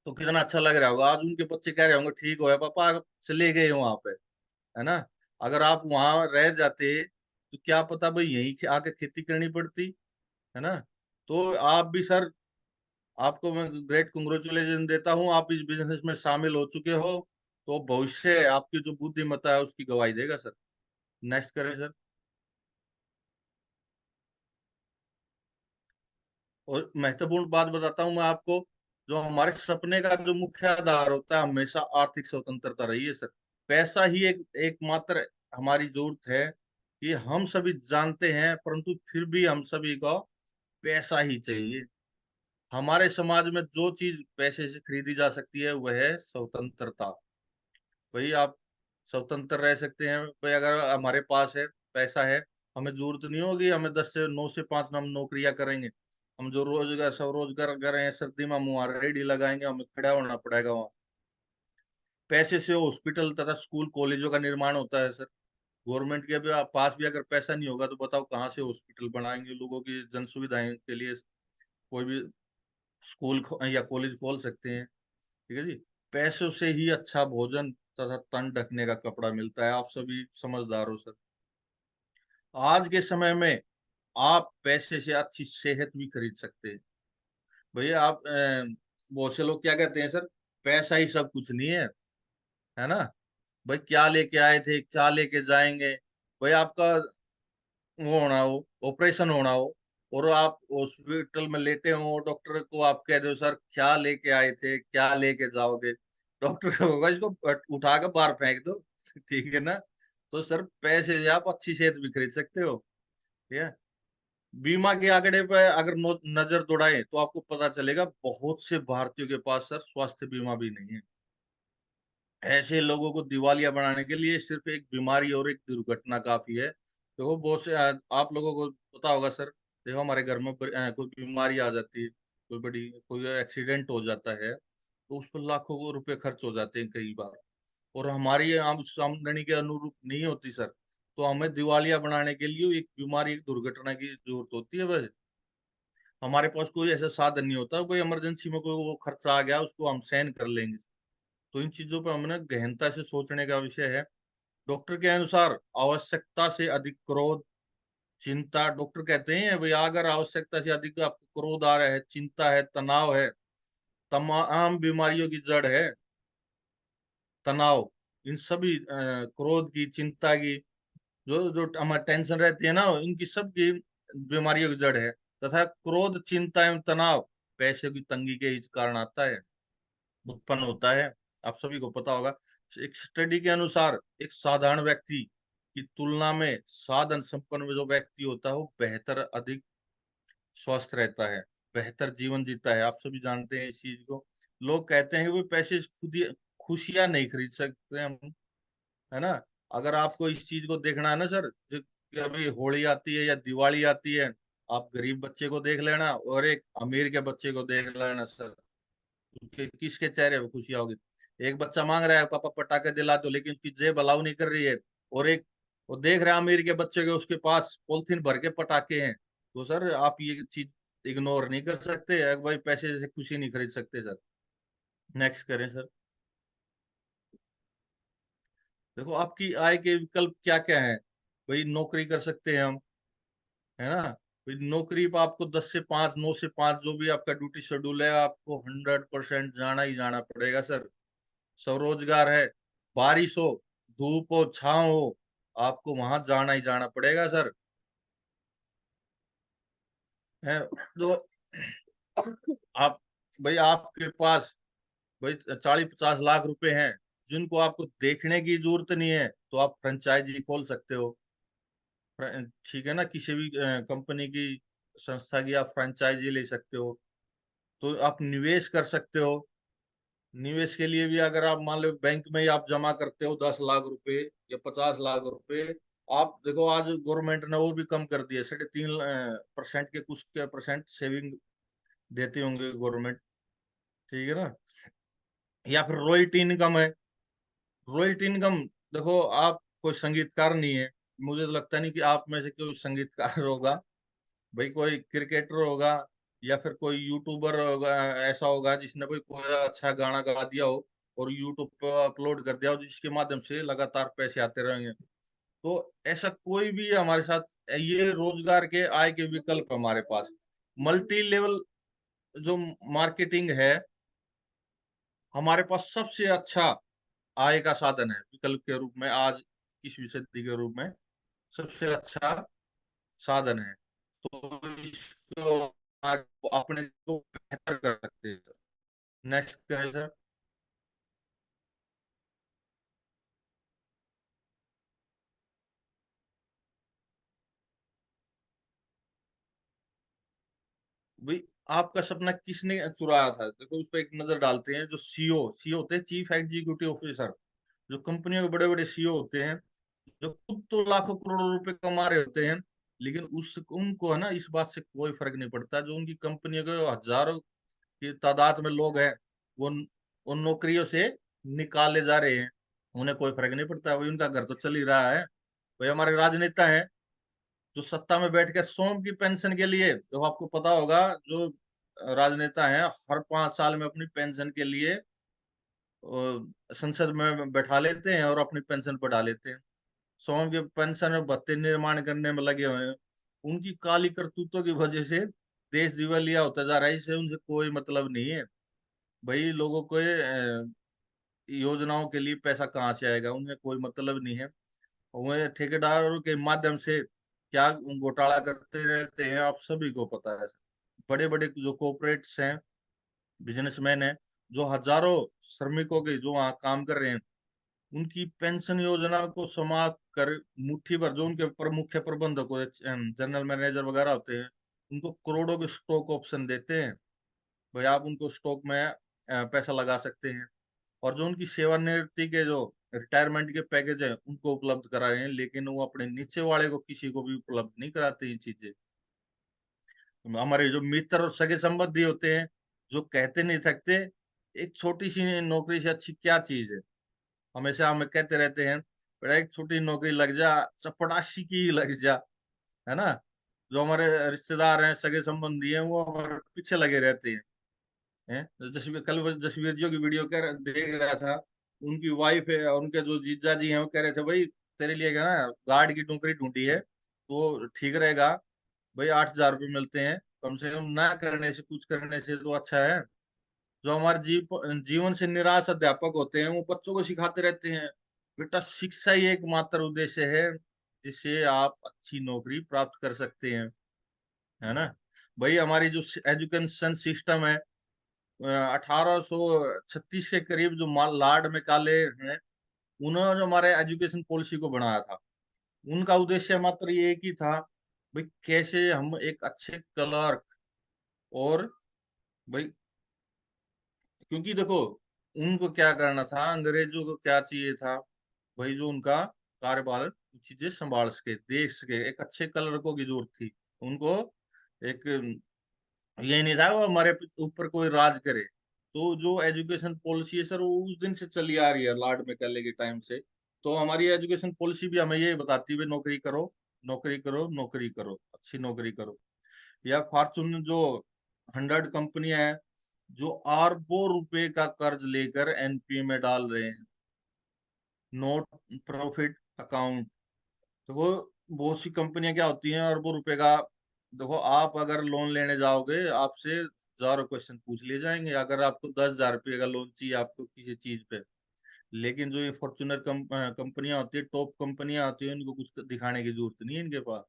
तो कितना अच्छा लग रहा होगा। आज उनके बच्चे कह रहे होंगे ठीक हो पापा, आप चले गए वहां पे, है ना। अगर आप वहां रह जाते, तो क्या पता भाई यहीं आके खेती करनी पड़ती, है ना। तो आप भी सर, आपको मैं ग्रेट कंग्रेचुलेशन देता हूँ, आप इस बिजनेस में शामिल हो चुके हो, तो भविष्य आपकी जो बुद्धिमत्ता है उसकी गवाही देगा सर। नेक्स्ट करें सर। और महत्वपूर्ण बात बताता हूँ मैं आपको, जो हमारे सपने का जो मुख्य आधार होता है, हमेशा आर्थिक स्वतंत्रता रही है सर। पैसा ही एक एकमात्र हमारी जरूरत है, ये हम सभी जानते हैं, परंतु फिर भी हम सभी को पैसा ही चाहिए। हमारे समाज में जो चीज पैसे से खरीदी जा सकती है वह है स्वतंत्रता। भाई आप स्वतंत्र रह सकते हैं भाई, अगर हमारे पास है, पैसा है, हमें जरूरत नहीं होगी हमें 10 से 9 से 5 हम नौकरियां करेंगे। हम जो रोजगार, सब रोजगार कर रहे हैं, सर्दी में हम वहाँ रेडी लगाएंगे, हमें खड़ा होना पड़ेगा वहाँ। पैसे से हॉस्पिटल तथा स्कूल कॉलेजों का निर्माण होता है सर। गवर्नमेंट के भी पास भी अगर पैसा नहीं होगा, तो बताओ कहाँ से हॉस्पिटल बनाएंगे, लोगों की जन सुविधाएं के लिए कोई भी या कॉलेज खोल सकते हैं, ठीक है जी। पैसों से ही अच्छा भोजन तथा तन ढकने का कपड़ा मिलता है, आप सभी समझदार हो सर। आज के समय में आप पैसे से अच्छी सेहत भी खरीद सकते हैं। भैया आप, बहुत से लोग क्या कहते हैं सर, पैसा ही सब कुछ नहीं है ना। भाई क्या लेके आए थे, क्या लेके जाएंगे, भाई आपका वो होना हो, ऑपरेशन होना हो, और आप हॉस्पिटल में लेटे हो, डॉक्टर को आप कह दो सर क्या लेके आए थे, क्या लेके जाओगे, डॉक्टर होगा इसको उठा के बाहर फेंक दो ठीक है ना। तो सर पैसे से आप अच्छी सेहत भी खरीद सकते हो, ठीक है। बीमा के आंकड़े पर अगर नजर दौड़ाएं, तो आपको पता चलेगा बहुत से भारतीयों के पास सर स्वास्थ्य बीमा भी नहीं है। ऐसे लोगों को दिवालिया बनाने के लिए सिर्फ एक बीमारी और एक दुर्घटना काफी है। देखो बहुत से, आप लोगों को पता होगा सर, देखो हमारे घर में कोई बीमारी आ जाती है, कोई बड़ी, कोई एक्सीडेंट हो जाता है, तो उस पर लाखों को रुपए खर्च हो जाते हैं कई बार, और हमारी उस आमदनी के अनुरूप नहीं होती सर। तो हमें दिवालिया बनाने के लिए एक बीमारी, एक दुर्घटना की जरूरत होती है बस। हमारे पास कोई ऐसा साधन नहीं होता, कोई इमरजेंसी में कोई वो खर्चा आ गया, उसको हम सहन कर लेंगे। तो इन चीजों पर हमने गहनता से सोचने का विषय है। डॉक्टर के अनुसार आवश्यकता से अधिक क्रोध, चिंता, डॉक्टर कहते हैं भाई अगर आवश्यकता से अधिक आपको क्रोध आ रहा है, चिंता है, तनाव है, तमाम बीमारियों की जड़ है तनाव। इन सभी क्रोध की, चिंता की, जो जो हमारी टेंशन रहती है ना, इनकी सब की बीमारियों की जड़ है। तथा क्रोध, चिंता एवं तनाव पैसे की तंगी के इस कारण आता है, उत्पन्न होता है। आप सभी को पता होगा, एक स्टडी के अनुसार एक साधारण व्यक्ति की तुलना में साधन संपन्न जो व्यक्ति होता है, वो बेहतर, अधिक स्वस्थ रहता है, बेहतर जीवन जीता है। आप सभी जानते हैं इस चीज को, लोग कहते हैं कि भाई पैसे से खुद ही खुशियां नहीं खरीद सकते हम, है ना। अगर आपको इस चीज को देखना है ना सर, जो कि अभी होली आती है या दिवाली आती है, आप गरीब बच्चे को देख लेना और एक अमीर के बच्चे को देख लेना सर, किसके चेहरे पे खुशियां होगी। एक बच्चा मांग रहा है पापा पटाखे दिला दो, लेकिन उसकी जेब अलाउ नहीं कर रही है, और एक वो देख रहा है अमीर के बच्चे के उसके पास पॉलिथीन भर के पटाखे हैं। तो सर आप ये चीज इग्नोर नहीं कर सकते, भाई पैसे से खुशी नहीं खरीद सकते सर। नेक्स्ट करें सर। देखो आपकी आय के विकल्प क्या क्या है। भाई नौकरी कर सकते हैं हम, है ना। भाई नौकरी पर आपको 10 से 5, 9 से 5 जो भी आपका ड्यूटी शेड्यूल है, आपको 100% जाना ही जाना पड़ेगा सर। स्वरोजगार है, बारिश हो, धूप हो, छांव हो, आपको वहां जाना ही जाना पड़ेगा सर। है तो आप, भाई आपके पास भाई 40-50 लाख रुपए हैं जिनको आपको देखने की जरूरत नहीं है, तो आप फ्रेंचाइजी खोल सकते हो। ठीक है ना, किसी भी कंपनी की, संस्था की आप फ्रेंचाइजी ले सकते हो। तो आप निवेश कर सकते हो। निवेश के लिए भी अगर आप मान लो बैंक में ही आप जमा करते हो 10 लाख रुपए या 50 लाख रुपए, आप देखो आज गवर्नमेंट ने और भी कम कर दिया, 3.5% के कुछ के परसेंट सेविंग देती होंगे गवर्नमेंट। ठीक है ना। या फिर रॉयल्टी इनकम है। रॉयल्टी इनकम, देखो आप कोई संगीतकार नहीं है, मुझे तो लगता नहीं कि आप में से कोई संगीतकार होगा। भाई कोई क्रिकेटर होगा या फिर कोई यूट्यूबर होगा, ऐसा होगा जिसने कोई कोई अच्छा गाना गा दिया हो और यूट्यूब पर अपलोड कर दिया हो, जिसके माध्यम से लगातार पैसे आते रहेंगे। तो ऐसा कोई भी हमारे साथ, ये रोजगार के आय के विकल्प हमारे पास। मल्टी लेवल जो मार्केटिंग है हमारे पास सबसे अच्छा आय का साधन है, विकल्प के रूप में आज 21वीं सदी के रूप में सबसे अच्छा साधन है। तो इसको आज अपने को बेहतर कर सकते हैं सर। नेक्स्ट करें सर। भाई आपका सपना किसने चुराया था, देखो उस पर एक नजर डालते हैं। जो सीईओ होते हैं, चीफ एग्जीक्यूटिव ऑफिसर, जो कंपनियों के बड़े बड़े सीईओ होते हैं, जो खुद तो लाखों करोड़ों रुपए कमा रहे होते हैं, लेकिन उस उनको है ना इस बात से कोई फर्क नहीं पड़ता, जो उनकी कंपनियों के हजारों की तादाद में लोग हैं, वो उन नौकरियों से निकाले जा रहे हैं, उन्हें कोई फर्क नहीं पड़ता, भाई उनका घर तो चल ही रहा है। भाई हमारे राजनेता हैं जो सत्ता में बैठ के सोम की पेंशन के लिए, जो आपको पता होगा, जो राजनेता हैं हर 5 साल में अपनी पेंशन के लिए संसद में बैठा लेते हैं और अपनी पेंशन बढ़ा लेते हैं। सोम के पेंशन और भत्ते निर्माण करने में लगे हुए हैं। उनकी काली करतूतों की वजह से देश दिवालिया होता जा रहा है, इससे उनसे कोई मतलब नहीं है। भाई लोगों को योजनाओं के लिए पैसा कहाँ से आएगा, उन्हें कोई मतलब नहीं है। वह ठेकेदारों के माध्यम से क्या घोटाला करते रहते हैं, आप सभी को पता है। बड़े बड़े जो कॉर्पोरेट्स हैं, बिजनेसमैन हैं, जो हजारों श्रमिकों के जो वहाँ काम कर रहे हैं, उनकी पेंशन योजना को समाप्त कर मुट्ठी भर जो उनके मुख्य प्रबंधक जनरल मैनेजर वगैरह होते हैं, उनको करोड़ों के स्टॉक ऑप्शन देते हैं। भाई आप उनको स्टॉक में पैसा लगा सकते हैं। और जो उनकी सेवानिवृत्ति के जो रिटायरमेंट के पैकेज है उनको उपलब्ध करा रहे हैं, लेकिन वो अपने नीचे वाले को किसी को भी उपलब्ध नहीं कराते ये चीजें। हमारे जो मित्र और सगे संबंधी होते हैं, जो कहते नहीं थकते, एक छोटी सी नौकरी से अच्छी क्या चीज है। हमेशा हमें कहते रहते हैं, बेटा एक छोटी नौकरी लग जा, चपड़ासी की लग जा, है ना। जो हमारे रिश्तेदार हैं, सगे संबंधी हैं, वो हमारे पीछे लगे रहते हैं। हैं तो जसवीर, कल वो जसवीर जी की वीडियो देख रहा था, उनकी वाइफ है और उनके जो जीजा जी हैं वो कह रहे थे, भाई तेरे लिए क्या ना गार्ड की नौकरी ढूंढी है तो ठीक रहेगा। भाई 8,000 रुपये मिलते हैं, कम से कम ना करने से कुछ करने से तो अच्छा है। जो हमारे जीवन से निराश अध्यापक होते हैं, वो बच्चों को सिखाते रहते हैं, बेटा शिक्षा ही एकमात्र उद्देश्य है जिससे आप अच्छी नौकरी प्राप्त कर सकते हैं, है ना। भाई हमारी जो एजुकेशन सिस्टम है, 1836 के करीब जो लॉर्ड मैकाले हैं, उन्होंने जो हमारे एजुकेशन पॉलिसी को बनाया था, उनका उद्देश्य मात्र ये एक ही था, भाई कैसे हम एक अच्छे क्लर्क और भाई क्योंकि देखो उनको क्या करना था, अंग्रेजों को क्या चाहिए था भाई, जो उनका कार्यभार चीजें संभाल सके, देख सके, एक अच्छे कलर को की जरूरत थी उनको। एक ये नहीं था वो हमारे ऊपर कोई राज करे। तो जो एजुकेशन पॉलिसी है सर, वो उस दिन से चली आ रही है लॉर्ड मैकाले के टाइम से। तो हमारी एजुकेशन पॉलिसी भी हमें ये बताती है, नौकरी करो, नौकरी करो, नौकरी करो, अच्छी नौकरी करो। या फॉर्चून जो 100 कंपनियां हैं जो अरबों रुपए का कर्ज लेकर एनपीए में डाल रहे हैं, नॉट प्रॉफिट अकाउंट। तो वो बहुत सी कंपनियां क्या होती हैं अरबों रुपए का। देखो आप अगर लोन लेने जाओगे, आपसे हजारों क्वेश्चन पूछ लिए जाएंगे अगर आपको 10,000 रुपये का लोन चाहिए आपको किसी चीज पे। लेकिन जो ये फॉर्चूनर कंपनियां होती है, टॉप कंपनियां होती है, इनको कुछ दिखाने की जरूरत नहीं है इनके पास।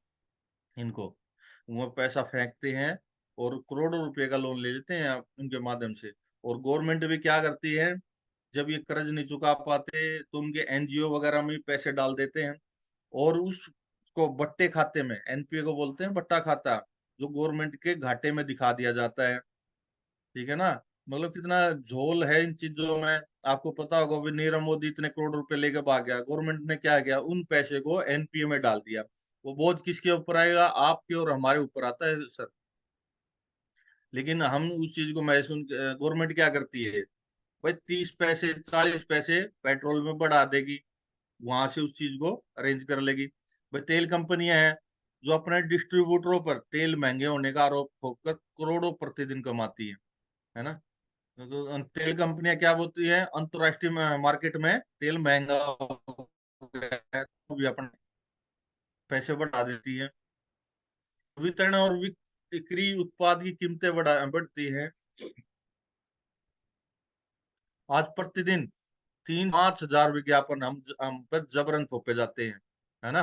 इनको वो पैसा फेंकते हैं और करोड़ों रुपए का लोन ले लेते हैं उनके माध्यम से। और गवर्नमेंट भी क्या करती है, जब ये कर्ज नहीं चुका पाते तो उनके एनजीओ वगैरह में पैसे डाल देते हैं, और उसको बट्टे खाते में, एनपीए को बोलते हैं बट्टा खाता, जो गवर्नमेंट के घाटे में दिखा दिया जाता है। ठीक है ना। मतलब कितना झोल है इन चीजों में। आपको पता होगा भी नीरव मोदी इतने करोड़ रुपए लेके भाग गया, गवर्नमेंट ने क्या किया, उन पैसे को एनपीए में डाल दिया। वो बोझ किसके ऊपर आएगा, आपके और हमारे ऊपर आता है सर। लेकिन हम उस चीज को महसूस, गवर्नमेंट क्या करती है भाई, 30 पैसे 40 पैसे पेट्रोल में बढ़ा देगी, वहां से उस चीज को अरेंज कर लेगी। भाई तेल कंपनियां हैं जो अपने डिस्ट्रीब्यूटरों पर तेल महंगे होने का आरोप ठोककर करोड़ों प्रतिदिन कमाती है ना। तो तेल कंपनियां क्या बोलती है, अंतरराष्ट्रीय मार्केट में तेल महंगा हो गया है तो भी अपने पैसे बढ़ा देती है। वितरण और बिक्री उत्पाद की कीमतें बढ़ती हैं। आज प्रतिदिन 3-5 हजार विज्ञापन हम पर जबरन थोपे जाते हैं, है ना।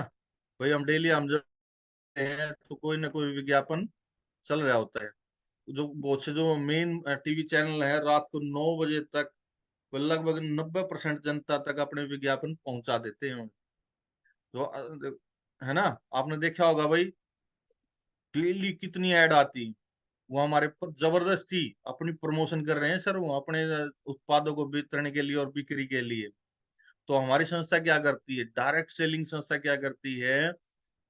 भाई हम डेली हम जब हैं तो कोई ना कोई विज्ञापन चल रहा होता है। जो बहुत से जो मेन टीवी चैनल है, रात को 9 बजे तक वो लगभग 90% जनता तक अपने विज्ञापन पहुंचा देते हैं। तो है ना, आपने देखा होगा भाई, डेली कितनी ऐड आती। वो हमारे पर जबरदस्ती अपनी प्रमोशन कर रहे हैं सर, वो अपने उत्पादों को वितरण के लिए और बिक्री के लिए। तो हमारी संस्था क्या करती है, डायरेक्ट सेलिंग संस्था क्या करती है,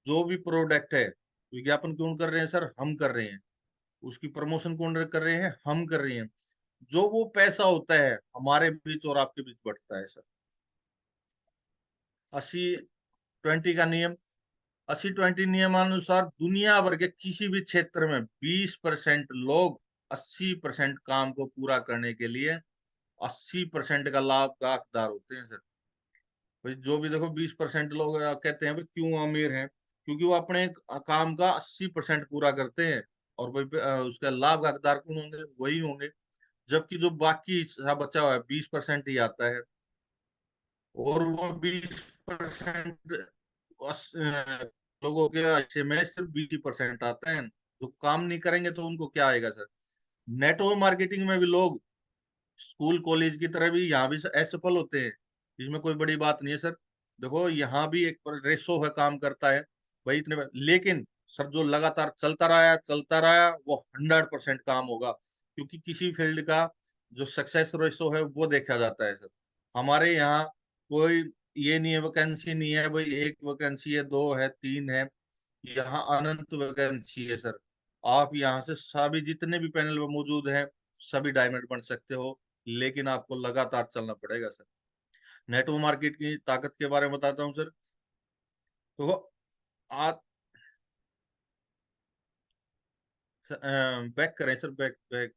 जो भी प्रोडक्ट है, विज्ञापन कौन कर रहे हैं सर, हम कर रहे हैं। उसकी प्रमोशन कौन कर रहे हैं, हम कर रहे हैं। जो वो पैसा होता है हमारे बीच और आपके बीच बढ़ता है सर। 80-20 का नियम, 80-20 नियमानुसार दुनिया भर के किसी भी क्षेत्र में 20% लोग 80% काम को पूरा करने के लिए 80% का लाभ का हकदार होते हैं सर। भाई जो भी देखो 20% लोग कहते हैं भाई क्यों अमीर हैं, क्योंकि वो अपने काम का 80% पूरा करते हैं। और भाई उसका लाभ का हकदार कौन होंगे, वही होंगे। जबकि जो बाकी हिस्सा बचा हुआ है 20% ही आता है। और वो 20% लोगों के अच्छे में सिर्फ 20% आता है। जो काम नहीं करेंगे तो उनको क्या आएगा सर। नेटवर्क मार्केटिंग में भी लोग स्कूल कॉलेज की तरह भी यहाँ भी असफल होते हैं। इसमें कोई बड़ी बात नहीं है सर। देखो यहाँ भी एक रेशो है, काम करता है भाई इतने लेकिन सर जो लगातार चलता रहा वो 100% काम होगा। क्योंकि किसी फील्ड का जो सक्सेस रेशो है वो देखा जाता है सर। हमारे यहाँ कोई ये नहीं है, वैकेंसी नहीं है भाई, एक वैकेंसी है, दो है, तीन है। यहाँ अनंत वैकेंसी है सर। आप यहाँ से सभी जितने भी पैनल में मौजूद हैं सभी डायमंड बन सकते हो। लेकिन आपको लगातार चलना पड़ेगा सर। नेटवर्क मार्केट की ताकत के बारे में बताता हूँ सर। तो आज बैक करें सर, बैक बैक।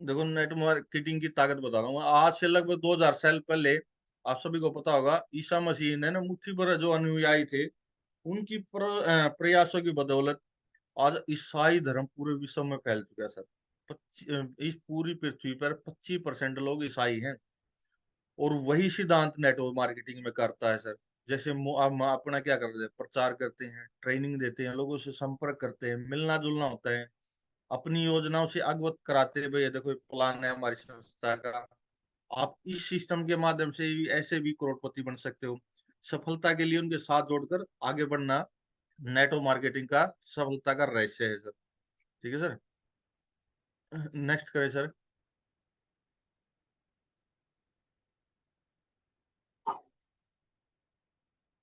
देखो नेटवर्क मार्केटिंग की ताकत बता रहा हूँ। आज से लगभग 2000 साल पहले आप सभी को पता होगा, ईसा मसीह ने ना मुट्ठी भर जो अनुयायी थे उनकी प्रयासों की बदौलत आज ईसाई धर्म पूरे विश्व में फैल चुका है सर। इस पूरी पृथ्वी पर 25% लोग ईसाई हैं। और वही सिद्धांत नेटवर्क मार्केटिंग में करता है सर। जैसे हम अपना क्या करते हैं, प्रचार करते हैं, ट्रेनिंग देते हैं, लोगों से संपर्क करते हैं, मिलना जुलना होता है, अपनी योजनाओं से अवगत कराते हैं, भाई ये देखो प्लान है हमारी संस्था का। आप इस सिस्टम के माध्यम से भी ऐसे भी करोड़पति बन सकते हो। सफलता के लिए उनके साथ जोड़कर आगे बढ़ना नेटवर्क मार्केटिंग का सफलता का रहस्य है सर। ठीक है सर, नेक्स्ट करें सर।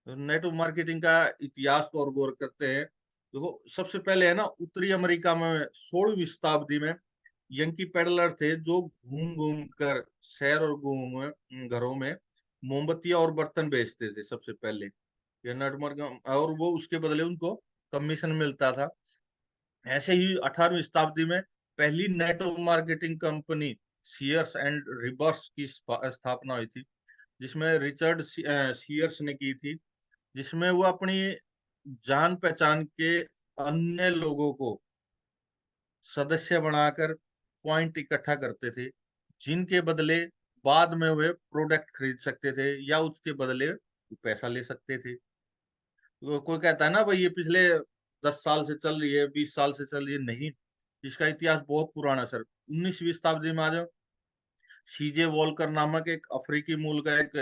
तो नेटवर्क मार्केटिंग का इतिहास को और गौर करते हैं। देखो सबसे पहले है ना, उत्तरी अमेरिका में 16वीं शताब्दी में यंकी पेडलर थे जो घूम घूम कर शहर और घरों में मोमबत्तियां और बर्तन बेचते थे सबसे पहले। ये नेटवर्क, और वो उसके बदले उनको कमीशन मिलता था। ऐसे ही 18वीं शताब्दी में पहली network marketing company Sears and Roebuck की स्थापना हुई थी, जिसमें रिचर्ड सीयर्स ने की थी। जिसमें वो अपनी जान पहचान के अन्य लोगों को सदस्य बनाकर पॉइंट इकट्ठा करते थे, जिनके बदले बाद में वे प्रोडक्ट खरीद सकते थे या उसके बदले पैसा ले सकते थे। तो कोई कहता है ना भाई ये पिछले 10 साल से चल रही है, 20 साल से चल रही है, नहीं, इसका इतिहास बहुत पुराना सर। 19वीं शताब्दी में आज सीजे वॉलकर नामक एक अफ्रीकी मूल का एक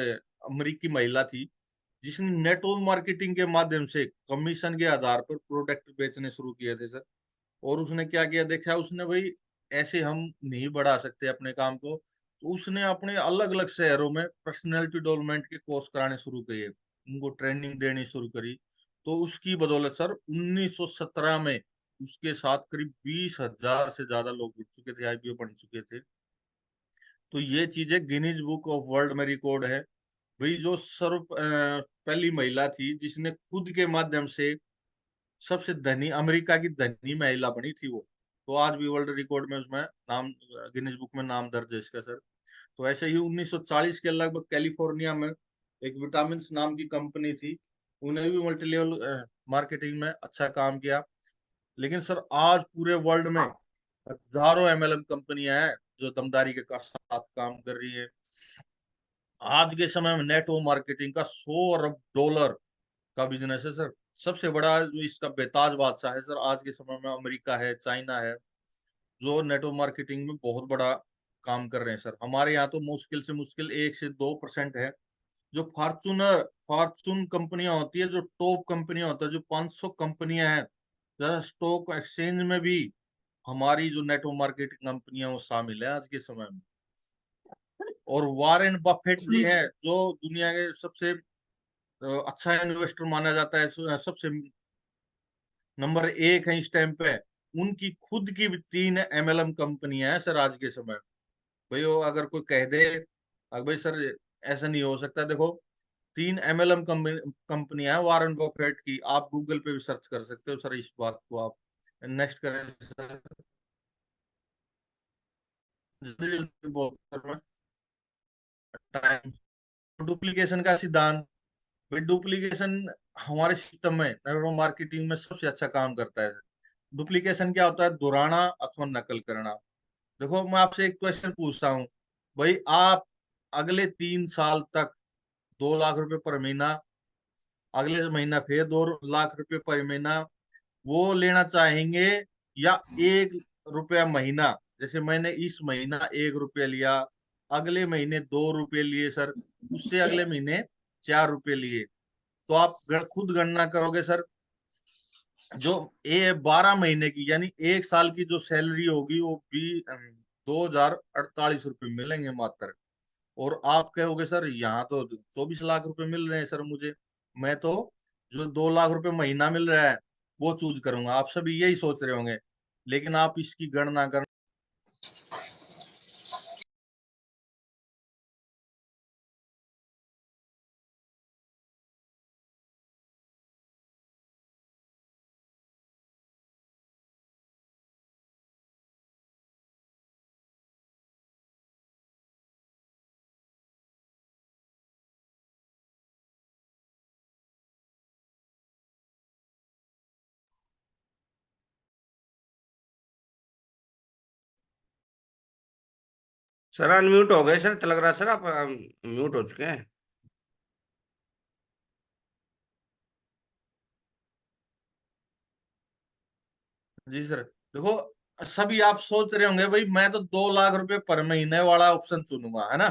अमेरिकी महिला थी, जिसने नेटवर्क मार्केटिंग के माध्यम से कमीशन के आधार पर प्रोडक्ट बेचने शुरू किए थे सर। और उसने क्या किया, देखा उसने भाई ऐसे हम नहीं बढ़ा सकते अपने काम को, तो उसने अपने अलग अलग शहरों में पर्सनैलिटी डेवलपमेंट के कोर्स कराने शुरू किए, उनको ट्रेनिंग देनी शुरू करी। तो उसकी बदौलत सर 1917 में उसके साथ करीब 20,000 से ज्यादा लोग जुड़ चुके थे, आईपीओ बन चुके थे। तो ये चीजें गिनीज बुक ऑफ वर्ल्ड में रिकॉर्ड है। भाई जो सर्व पहली महिला थी जिसने खुद के माध्यम से सबसे धनी, अमेरिका की धनी महिला बनी थी वो, तो आज भी वर्ल्ड रिकॉर्ड में उसमें नाम, गिनीज बुक में नाम दर्ज है इसका सर। तो ऐसे ही 1940 के लगभग कैलिफोर्निया में एक विटामिन नाम की कंपनी थी, उन्हें भी मल्टी लेवल मार्केटिंग में अच्छा काम किया। लेकिन सर आज पूरे वर्ल्ड में हजारों एमएलएम कंपनियां हैं जो दमदारी के साथ काम कर रही है। आज के समय में नेटवर्क मार्केटिंग का $100 अरब का बिजनेस है सर। सबसे बड़ा जो इसका बेताज बादशाह है सर आज के समय में अमेरिका है, चाइना है, जो नेटवर्क मार्केटिंग में बहुत बड़ा काम कर रहे हैं सर। हमारे यहाँ तो मुश्किल से मुश्किल 1 से 2% है। जो फॉर्चूनर फॉर्चून कंपनियां होती है, जो टॉप कंपनियां होती है, जो 500 कंपनियां हैं, जरा स्टॉक एक्सचेंज में भी हमारी जो नेटवर्क मार्केटिंग कंपनियां वो शामिल है आज के समय में। और वारेन बफेट जी हैं जो दुनिया के सबसे अच्छा इन्वेस्टर माना जाता है, सबसे नंबर 1 है इस टाइम पे। उनकी खुद की भी 3 एमएलएम कंपनियां हैं सर आज के समय में। भाई वो अगर कोई कह दे भाई सर ऐसा नहीं हो सकता, देखो 3 एमएलएम कंपनियां हैं वारेन बफेट की, आप गूगल पे भी सर्च कर सकते हो सर इस बात को आप। नेक्स्ट करें सर। जल्दी जल्दी बोल सर, टाइम। डुप्लीकेशन का सिद्धांत। भाई डुप्लीकेशन हमारे सिस्टम में, नेटवर्क मार्केटिंग में सबसे अच्छा काम करता है। डुप्लीकेशन क्या होता है, दोहराना अथवा नकल करना। देखो मैं आपसे एक क्वेश्चन पूछता हूँ, भाई आप अगले 3 साल तक 2 लाख रुपए पर महीना, अगले महीना फिर 2 लाख रुपए पर महीना वो लेना चाहेंगे, या 1 रुपया महीना? जैसे मैंने इस महीना 1 रुपया लिया, अगले महीने 2 रुपये लिए सर, उससे अगले महीने 4 रुपये लिए, तो आप खुद गणना करोगे सर। जो 12 महीने की यानी 1 साल की जो सैलरी होगी वो भी 2,048 रुपये मिलेंगे मात्र। और आप कहोगे सर यहाँ तो 24 लाख रुपए मिल रहे हैं सर मुझे, मैं तो जो 2 लाख रुपए महीना मिल रहा है वो चूज करूंगा। आप सभी यही सोच रहे होंगे, लेकिन आप इसकी गणना कर। सर अनम्यूट हो गए सर, तो लग रहा है सर आप म्यूट हो चुके हैं। जी सर, देखो सभी आप सोच रहे होंगे भाई मैं तो 2 लाख रुपए पर महीने वाला ऑप्शन चुनूंगा, है ना।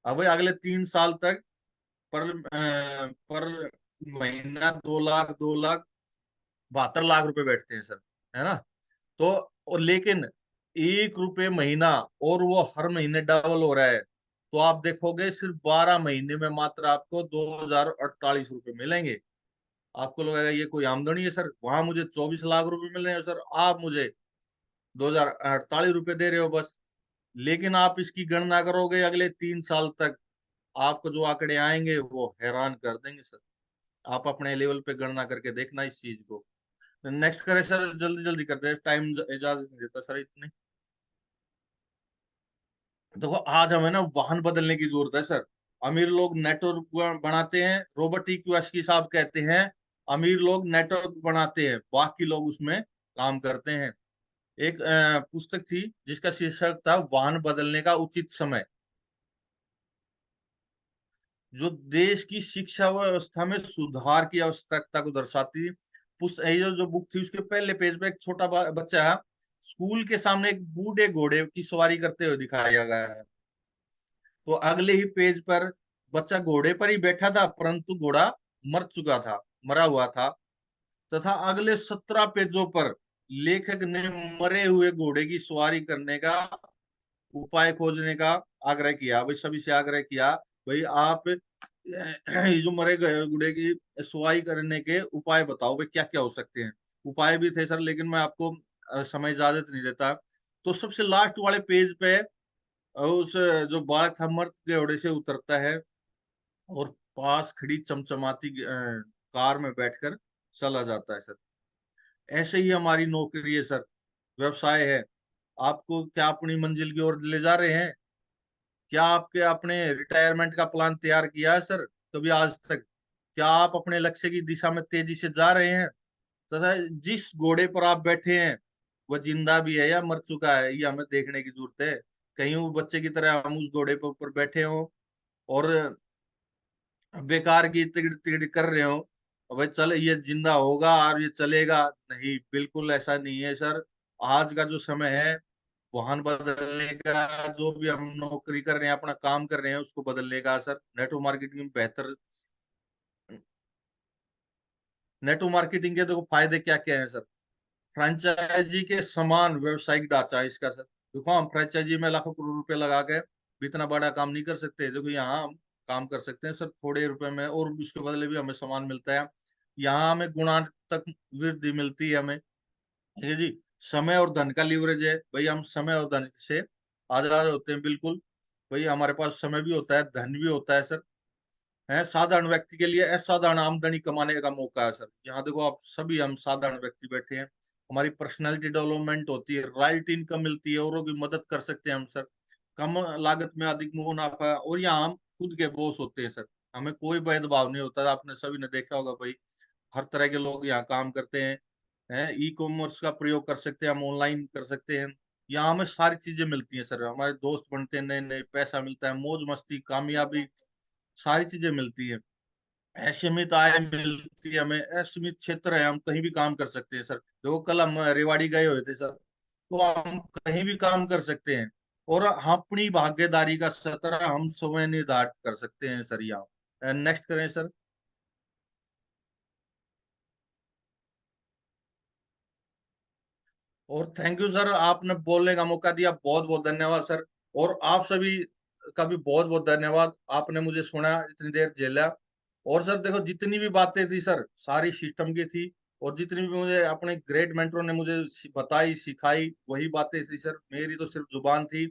अब भाई अगले 3 साल तक पर महीना 2 लाख 2 लाख, 72 लाख रुपए बैठते हैं सर, है ना। तो और लेकिन 1 रुपए महीना, और वो हर महीने डबल हो रहा है। तो आप देखोगे सिर्फ 12 महीने में मात्र आपको 2048 रुपए मिलेंगे। आपको लगेगा ये कोई आमदनी है सर, वहां मुझे 24 लाख रुपए मिल रहे हैं सर, आप मुझे 2048 रुपए दे रहे हो बस। लेकिन आप इसकी गणना करोगे अगले 3 साल तक, आपको जो आंकड़े आएंगे वो हैरान कर देंगे सर। आप अपने लेवल पे गणना करके देखना इस चीज को। नेक्स्ट करें सर, जल्दी जल्दी करते हैं, टाइम इजाजत नहीं देता सर इतने। देखो आज हमें ना वाहन बदलने की जरूरत है सर। अमीर लोग नेटवर्क बनाते हैं, रोबोटिक की साहब कहते हैं, अमीर लोग नेटवर्क बनाते हैं, बाकी लोग उसमें काम करते हैं। एक पुस्तक थी जिसका शीर्षक था वाहन बदलने का उचित समय, जो देश की शिक्षा व्यवस्था में सुधार की आवश्यकता को दर्शाती थी। ये जो बुक थी उसके पहले पेज पे एक छोटा बच्चा स्कूल के सामने एक बूढ़े घोड़े की सवारी करते हुए दिखाया गया है। तो अगले ही पेज पर बच्चा घोड़े पर ही बैठा था, परंतु घोड़ा मर चुका था, मरा हुआ था। तथा अगले 17 पेजों पर लेखक ने मरे हुए घोड़े की सवारी करने का उपाय खोजने का आग्रह किया। भाई सभी से आग्रह किया, भाई आप ये जो मरे गए घोड़े की सवारी करने के उपाय बताओ, भाई क्या क्या हो सकते हैं। उपाय भी थे सर, लेकिन मैं आपको समय इजाजत नहीं देता। तो सबसे लास्ट वाले पेज पे उस जो बालक था मर्द के घोड़े से उतरता है और पास खड़ी चमचमाती कार में बैठकर चला जाता है सर। ऐसे ही हमारी नौकरी है सर, व्यवसाय है। आपको क्या अपनी मंजिल की ओर ले जा रहे हैं? क्या आपके अपने रिटायरमेंट का प्लान तैयार किया है सर कभी आज तक? क्या आप अपने लक्ष्य की दिशा में तेजी से जा रहे हैं? तथा जिस घोड़े पर आप बैठे हैं वह जिंदा भी है या मर चुका है, ये हमें देखने की जरूरत है। कहीं वो बच्चे की तरह हम उस घोड़े पर ऊपर बैठे हों और बेकार की तिगड़ तिगड़ कर रहे हो, भाई चल ये जिंदा होगा और ये चलेगा। नहीं, बिल्कुल ऐसा नहीं है सर। आज का जो समय है वाहन बदलने का, जो भी हम नौकरी कर रहे हैं, अपना काम कर रहे हैं, उसको बदलने का सर। नेटवर्क मार्केटिंग में बेहतर, नेटवर्क मार्केटिंग के देखो फायदे क्या क्या है सर। फ्रेंचाइजी के समान व्यवसायिक ढांचा है इसका सर। देखो हम फ्रेंचाइजी में लाखों करोड़ रुपए लगा के भी इतना बड़ा काम नहीं कर सकते। देखो यहाँ हम काम कर सकते हैं सर थोड़े रुपए में, और उसके बदले भी हमें सामान मिलता है। यहाँ हमें गुणात्मक वृद्धि मिलती है हमें, ठीक है जी। समय और धन का लीवरेज है भाई, हम समय और धन से आजाद होते हैं बिल्कुल। भाई हमारे पास समय भी होता है, धन भी होता है सर। है साधारण व्यक्ति के लिए असाधारण आमदनी कमाने का मौका है सर। यहाँ देखो आप सभी हम साधारण व्यक्ति बैठे हैं, हमारी पर्सनैलिटी डेवलपमेंट होती है, रॉयल्टी इनकम मिलती है, औरों की मदद कर सकते हैं हम सर, कम लागत में अधिक मुनाफा। और यहाँ हम खुद के बॉस होते हैं सर, हमें कोई भेदभाव नहीं होता। आपने सभी ने देखा होगा भाई, हर तरह के लोग यहाँ काम करते हैं। ई कॉमर्स का प्रयोग कर सकते हैं, हम ऑनलाइन कर सकते हैं। यहाँ हमें सारी चीजें मिलती हैं सर, हमारे दोस्त बनते हैं नए नए, पैसा मिलता है, मौज मस्ती, कामयाबी, सारी चीजें मिलती है। असीमित आय मिलती है हमें, असीमित क्षेत्र है, हम कहीं भी काम कर सकते हैं सर। देखो कल हम रेवाड़ी गए हुए थे सर, तो हम कहीं भी काम कर सकते हैं, और हम अपनी भागीदारी का सत्र हम स्वयं निर्धारित कर सकते हैं सर। यहाँ नेक्स्ट करें सर। और थैंक यू सर, आपने बोलने का मौका दिया, बहुत बहुत धन्यवाद सर। और आप सभी का भी बहुत बहुत धन्यवाद, आपने मुझे सुना, इतनी देर झेला। और सर देखो जितनी भी बातें थी सर सारी सिस्टम की थी, और जितनी भी मुझे अपने ग्रेट मेंटरों ने मुझे बताई सिखाई वही बातें थी सर, मेरी तो सिर्फ जुबान थी।